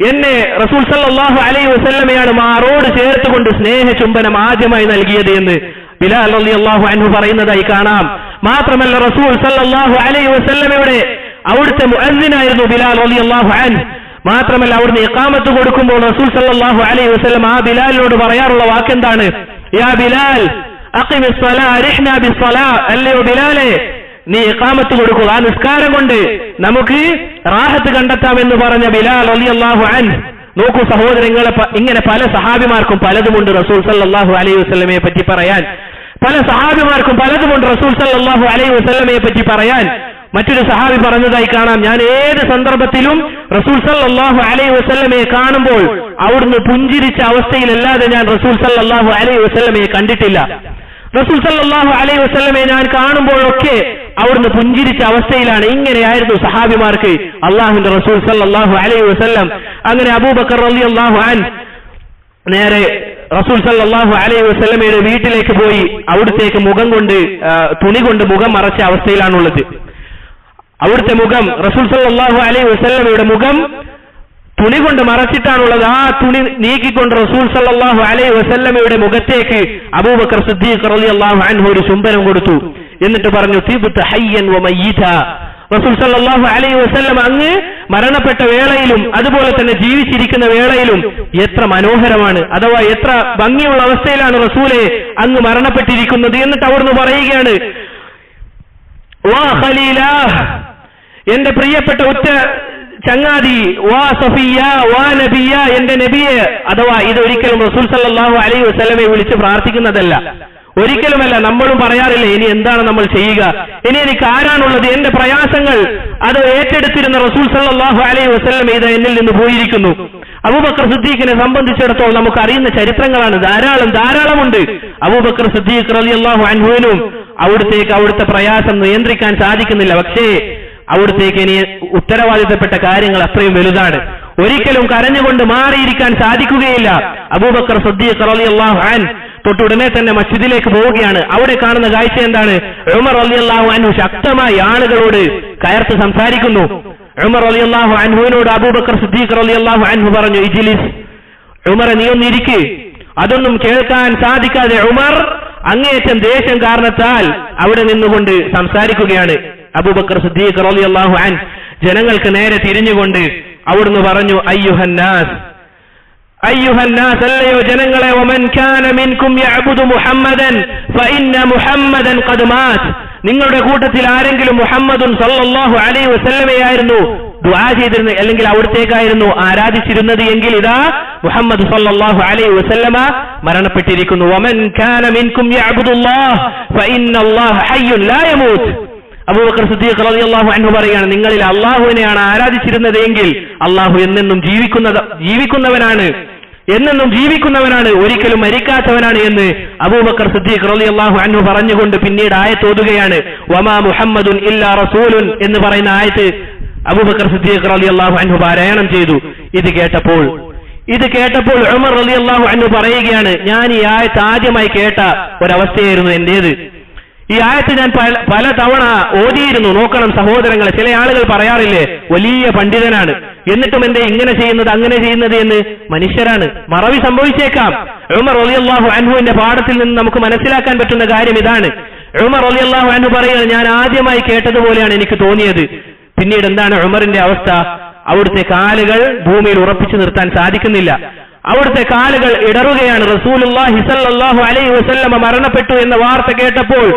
എന്നെ റസൂൽ സല്ലല്ലാഹു അലൈഹി വസല്ലമയാണ് മാറോട് ചേർത്തുകൊണ്ട് സ്നേഹ ചുംബനം ആദ്യമായി നൽകിയത് എന്ന് ബിലാൽ റളിയല്ലാഹു അൻഹു പറയുന്നതായി കാണാം. മാത്രമല്ല റസൂൽ സല്ലല്ലാഹു അലൈഹി വസല്ലമയുടെ അവിടുത്തെ മുഅദ്ദിനായിരുന്നു ബിലാൽ റളിയല്ലാഹു അൻഹു. മാത്രമല്ല അവിടുന്ന് ഇഖാമത്ത് കൊടുക്കുമ്പോൾ റസൂൽ സല്ലല്ലാഹു അലൈഹി വസല്ലം ആ ബിലാലിനോട് പറയാറുള്ള വാക്കെന്താണ്? യാ ബിലാൽ അഖിമിസ് സ്വലാ അരിഹ്നാ ബിസ്സലാ, അല്ലയോ ബിലാലെ നീ ഇഖാമത്ത് കൊടുക്കുക, ആ നിസ്കാരം കൊണ്ട് നമുക്ക് റാഹത്ത് കണ്ടെത്താമെന്ന് പറഞ്ഞ ബിലാൽ റളിയല്ലാഹു അൻഹു. നോക്കൂ സഹോദരങ്ങളെ, ഇങ്ങനെ പല സഹാബിമാർക്കും പലതുമുണ്ട് റസൂൽ സല്ലല്ലാഹു അലൈഹി വസല്ലമയെ പറ്റി പറയാൻ. പല സഹാബിമാർക്കും പലതുമുണ്ട് റസൂൽ സല്ലല്ലാഹു അലൈഹി വസല്ലമയെ പറ്റി പറയാൻ. മറ്റൊരു സഹാബി പറഞ്ഞതായി കാണാം, ഞാൻ ഏത് സന്ദർഭത്തിലും റസൂൽ സല്ലല്ലാഹു അലൈഹി വസല്ലമയെ കാണുമ്പോൾ അവിടുന്ന് പുഞ്ചിരിച്ച അവസ്ഥയിലല്ലാതെ ഞാൻ റസൂൽ സല്ലല്ലാഹു അലൈഹി വസല്ലമയെ കണ്ടിട്ടില്ല. റസൂൽ സല്ലല്ലാഹു അലൈഹി വസല്ലമയെ ഞാൻ കാണുമ്പോഴൊക്കെ അവിടുന്ന് പുഞ്ചിരിച്ച അവസ്ഥയിലാണ്. ഇങ്ങനെയായിരുന്നു സഹാബിമാർക്ക് അള്ളാഹുവിന്റെ റസൂൽ സല്ലല്ലാഹു അലൈഹി വസല്ലം. അങ്ങനെ അബൂബക്കർ റളിയല്ലാഹു അൻഹു നേരെ റസൂൽ സല്ലല്ലാഹു അലൈഹി വസല്ലമയുടെ വീട്ടിലേക്ക് പോയി അവിടത്തേക്ക് തുണി കൊണ്ട് മുഖം മറച്ച അവസ്ഥയിലാണുള്ളത്. അവിടുത്തെ മുഖം, റസൂൽ സല്ലല്ലാഹു അലൈഹി വസല്ലമയുടെ മുഖം തുണി കൊണ്ട് മറച്ചിട്ടാണുള്ളത്. ആ തുണി നീക്കിക്കൊണ്ട് റസൂൽ സല്ലല്ലാഹു അലൈഹി വസല്ലമയുടെ മുഖത്തേക്ക് അബൂബക്കർ സിദ്ദീഖ് റളിയല്ലാഹു അൻഹു ഒരു ചുംബനം കൊടുത്തു. എന്നിട്ട് പറഞ്ഞു, തിബ്ത ഹയ്യൻ വമയ്യിത. റസൂൽ സല്ലല്ലാഹു അലൈഹി വസല്ലം അങ്ങ് മരണപ്പെട്ട വേളയിലും അതുപോലെ തന്നെ ജീവിച്ചിരിക്കുന്ന വേളയിലും എത്ര മനോഹരമാണ്, അഥവാ എത്ര ഭംഗിയുള്ള അവസ്ഥയിലാണ് റസൂലെ അങ്ങ് മരണപ്പെട്ടിരിക്കുന്നത്. എന്നിട്ട് അവിടുന്ന് പറയുകയാണ്, വാ ഖലീലാ, എന്റെ പ്രിയപ്പെട്ട ഉറ്റ ചങ്ങാതി, വാ സഫിയ വാ നബിയ, എന്റെ നബിയെ. അഥവാ ഇതൊരിക്കലും റസൂൽ സല്ലല്ലാഹു അലൈഹി വസല്ലമയെ വിളിച്ച് പ്രാർത്ഥിക്കുന്നതല്ല, ഒരിക്കലുമല്ല. നമ്മളും പറയാറില്ല, ഇനി എന്താണ് നമ്മൾ ചെയ്യുക, ഇനി എനിക്ക് ആരാണുള്ളത്, എന്റെ പ്രയാസങ്ങൾ അത് ഏറ്റെടുത്തിരുന്ന റസൂൽ സല്ലല്ലാഹു അലൈഹി വസല്ലം ഇത് എന്നിൽ നിന്ന് പോയിരിക്കുന്നു. അബൂബക്കർ സിദ്ദീഖിനെ സംബന്ധിച്ചിടത്തോളം നമുക്ക് അറിയുന്ന ചരിത്രങ്ങളാണ് ധാരാളമുണ്ട്. അബൂബക്കർ സിദ്ദീഖ് റളിയല്ലാഹു അൻഹുവിനും അവിടുത്തെ പ്രയാസം നിയന്ത്രിക്കാൻ സാധിക്കുന്നില്ല. പക്ഷേ അവിടുത്തേക്ക് ഇനി ഉത്തരവാദിത്തപ്പെട്ട കാര്യങ്ങൾ അത്രയും വലുതാണ്. ഒരിക്കലും കരഞ്ഞുകൊണ്ട് മാറിയിരിക്കാൻ സാധിക്കുകയില്ല. അബൂബക്കർ സിദ്ദീഖ് റളിയല്ലാഹു അൻഹു തൊട്ടുടനെ തന്നെ മസ്ജിദിലേക്ക് പോവുകയാണ്. അവിടെ കാണുന്ന കാഴ്ച എന്താണ്? ഉമർ റളിയല്ലാഹു അൻഹു ശക്തമായി ആളുകളോട് കയർത്ത് സംസാരിക്കുന്നു. ഉമർ റളിയല്ലാഹു അൻഹുവിനോട് അബൂബക്കർ സിദ്ദീഖ് റളിയല്ലാഹു അൻഹു പറഞ്ഞു, ഇജ്ലിസ്, ഉമറെ നീ ഒന്നിരിക്ക്. അതൊന്നും കേൾക്കാൻ സാധിക്കാതെ ഉമർ അങ്ങേയറ്റം ദേഷ്യം കാരണത്താൽ അവിടെ നിന്നുകൊണ്ട് സംസാരിക്കുകയാണ്. അബൂബക്കർ സിദ്ദീഖ് റളിയല്ലാഹു അൻഹു ജനങ്ങൾക്ക് നേരെ തിരിഞ്ഞുകൊണ്ട് അവിടുന്ന് പറഞ്ഞു, അയ്യുഹന്നാസ്, അല്ലയോ ജനങ്ങളെ, വമൻ കാന മിൻകും യഅബുദു മുഹമ്മദൻ ഫഇന്ന മുഹമ്മദൻ ഖദ് മാത്. നിങ്ങളുടെ കൂട്ടത്തിൽ ആരെങ്കിലും മുഹമ്മദുൻ സല്ലല്ലാഹു അലൈഹി വസല്ലമയായിരുന്നു ദുആ ചെയ്തിരുന്നത്, അല്ലെങ്കിൽ അവിടത്തേക്കായിരുന്നു ആരാധിച്ചിരുന്നത് എങ്കിൽ ഇതാ മുഹമ്മദ് സല്ലല്ലാഹു അലൈഹി വസല്ലമ മരണപ്പെട്ടിരിക്കുന്നു. വമൻ കാന മിൻകും യഅബുദുല്ലാഹ് ഫഇന്നല്ലാഹ ഹയ്യുൻ ലാ യമൂത്. അബൂബക്കർ സിദ്ദീഖ് റളിയല്ലാഹു അൻഹു പറയുകയാണ്, നിങ്ങളിൽ അള്ളാഹുവിനെയാണ് ആരാധിച്ചിരുന്നത് എങ്കിൽ അള്ളാഹു എന്നെന്നും ജീവിക്കുന്നവനാണ്, ഒരിക്കലും മരിക്കാത്തവനാണ് എന്ന് അബൂബക്കർ സിദ്ദീഖ് റളിയല്ലാഹു അൻഹു പറഞ്ഞുകൊണ്ട് പിന്നീട് ആയത്ത് ഓതുകയാണ്. വമാ മുഹമ്മദുൻ ഇല്ലാ റസൂലുൻ എന്ന് പറയുന്ന ആയത്ത് അബൂബക്കർ സിദ്ദീഖ് റളിയല്ലാഹു അൻഹു പാരായണം ചെയ്തു. ഇത് കേട്ടപ്പോൾ ഉമർ റളിയല്ലാഹു അൻഹു പറയുകയാണ്, ഞാൻ ഈ ആയത്ത് ആദ്യമായി കേട്ട ഒരവസ്ഥയായിരുന്നു എന്റേത്. ഈ ആയത്ത് ഞാൻ പല തവണ ഓതിയിരുന്നു. നോക്കണം സഹോദരങ്ങളെ, ചില ആളുകൾ പറയാറില്ലേ, വലിയ പണ്ഡിതനാണ്, എന്നിട്ടും എന്തേ ഇങ്ങനെ ചെയ്യുന്നത് അങ്ങനെ ചെയ്യുന്നത് എന്ന്. മനുഷ്യരാണ്, മറവി സംഭവിച്ചേക്കാം. ഉമർ റളിയല്ലാഹു അൻഹുവിന്റെ പാഠത്തിൽ നിന്ന് നമുക്ക് മനസ്സിലാക്കാൻ പറ്റുന്ന കാര്യം ഇതാണ്. ഉമർ റളിയല്ലാഹു അൻഹു പറയുന്നത്, ഞാൻ ആദ്യമായി കേട്ടതുപോലെയാണ് എനിക്ക് തോന്നിയത്. പിന്നീട് എന്താണ് ഉമറിന്റെ അവസ്ഥ? അവിടുത്തെ കാലുകൾ ഭൂമിയിൽ ഉറപ്പിച്ചു നിർത്താൻ സാധിക്കുന്നില്ല, അവിടുത്തെ കാലുകൾ ഇടറുകയാണ്. റസൂലുള്ളാഹി സ്വല്ലല്ലാഹു അലൈഹി വസല്ലമ മരണപ്പെട്ടു എന്ന വാർത്ത കേട്ടപ്പോൾ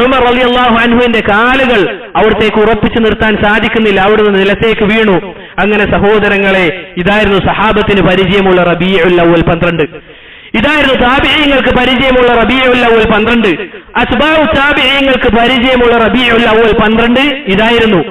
ഉമർ റളിയല്ലാഹു അൻഹുവിന്റെ കാലുകൾ അവിടത്തേക്ക് ഉറപ്പിച്ചു നിർത്താൻ സാധിക്കുന്നില്ല, അവിടുന്ന് നിലത്തേക്ക് വീണു. അങ്ങനെ സഹോദരങ്ങളെ, ഇതായിരുന്നു സഹാബത്തിന് പരിചയമുള്ള റബീഉൽ അവ്വൽ 12. ഇതായിരുന്നു താബിഈങ്ങൾക്ക് പരിചയമുള്ള റബീഉൽ അവ്വൽ 12. അസ്ബാഉ താബിഈങ്ങൾക്ക് പരിചയമുള്ള റബീഉൽ അവ്വൽ 12 ഇതായിരുന്നു.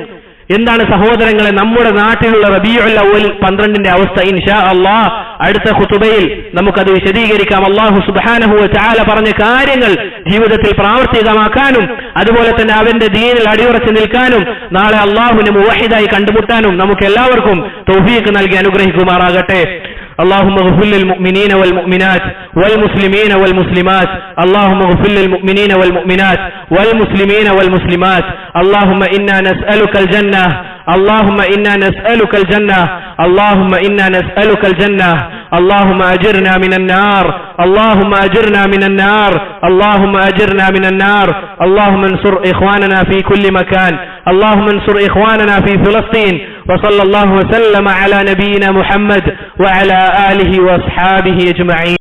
എന്താണ് സഹോദരങ്ങളെ നമ്മുടെ നാട്ടിലുള്ള റബീഉൽ അവ്വൽ 12ന്റെ അവസ്ഥ? ഇൻഷാ അല്ലാഹ് അടുത്ത ഖുതുബയിൽ നമുക്കത് വിശദീകരിക്കാം. അല്ലാഹു സുബ്ഹാനഹു വ തആല പറഞ്ഞ കാര്യങ്ങൾ ജീവിതത്തിൽ പ്രാവർത്തികമാക്കാനും അതുപോലെ തന്നെ അവന്റെ ദീനിൽ അടിയുറച്ചു നിൽക്കാനും നാളെ അല്ലാഹുവിനെ മുവഹിദായി കണ്ടുമുട്ടാനും നമുക്ക് എല്ലാവർക്കും തൗഫീഖ് നൽകി അനുഗ്രഹിക്കുമാറാകട്ടെ. اللهم اغفر للمؤمنين والمؤمنات والمسلمين والمسلمات اللهم اغفر للمؤمنين والمؤمنات والمسلمين والمسلمات اللهم إنا نسألك الجنة اللهم إنا نسألك الجنة اللهم إنا نسألك الجنة اللهم أجرنا من النار اللهم أجرنا من النار اللهم أجرنا من النار اللهم انصر إخواننا في كل مكان اللهم انصر إخواننا في فلسطين وصلى الله وسلم على نبينا محمد وعلى آله وأصحابه أجمعين.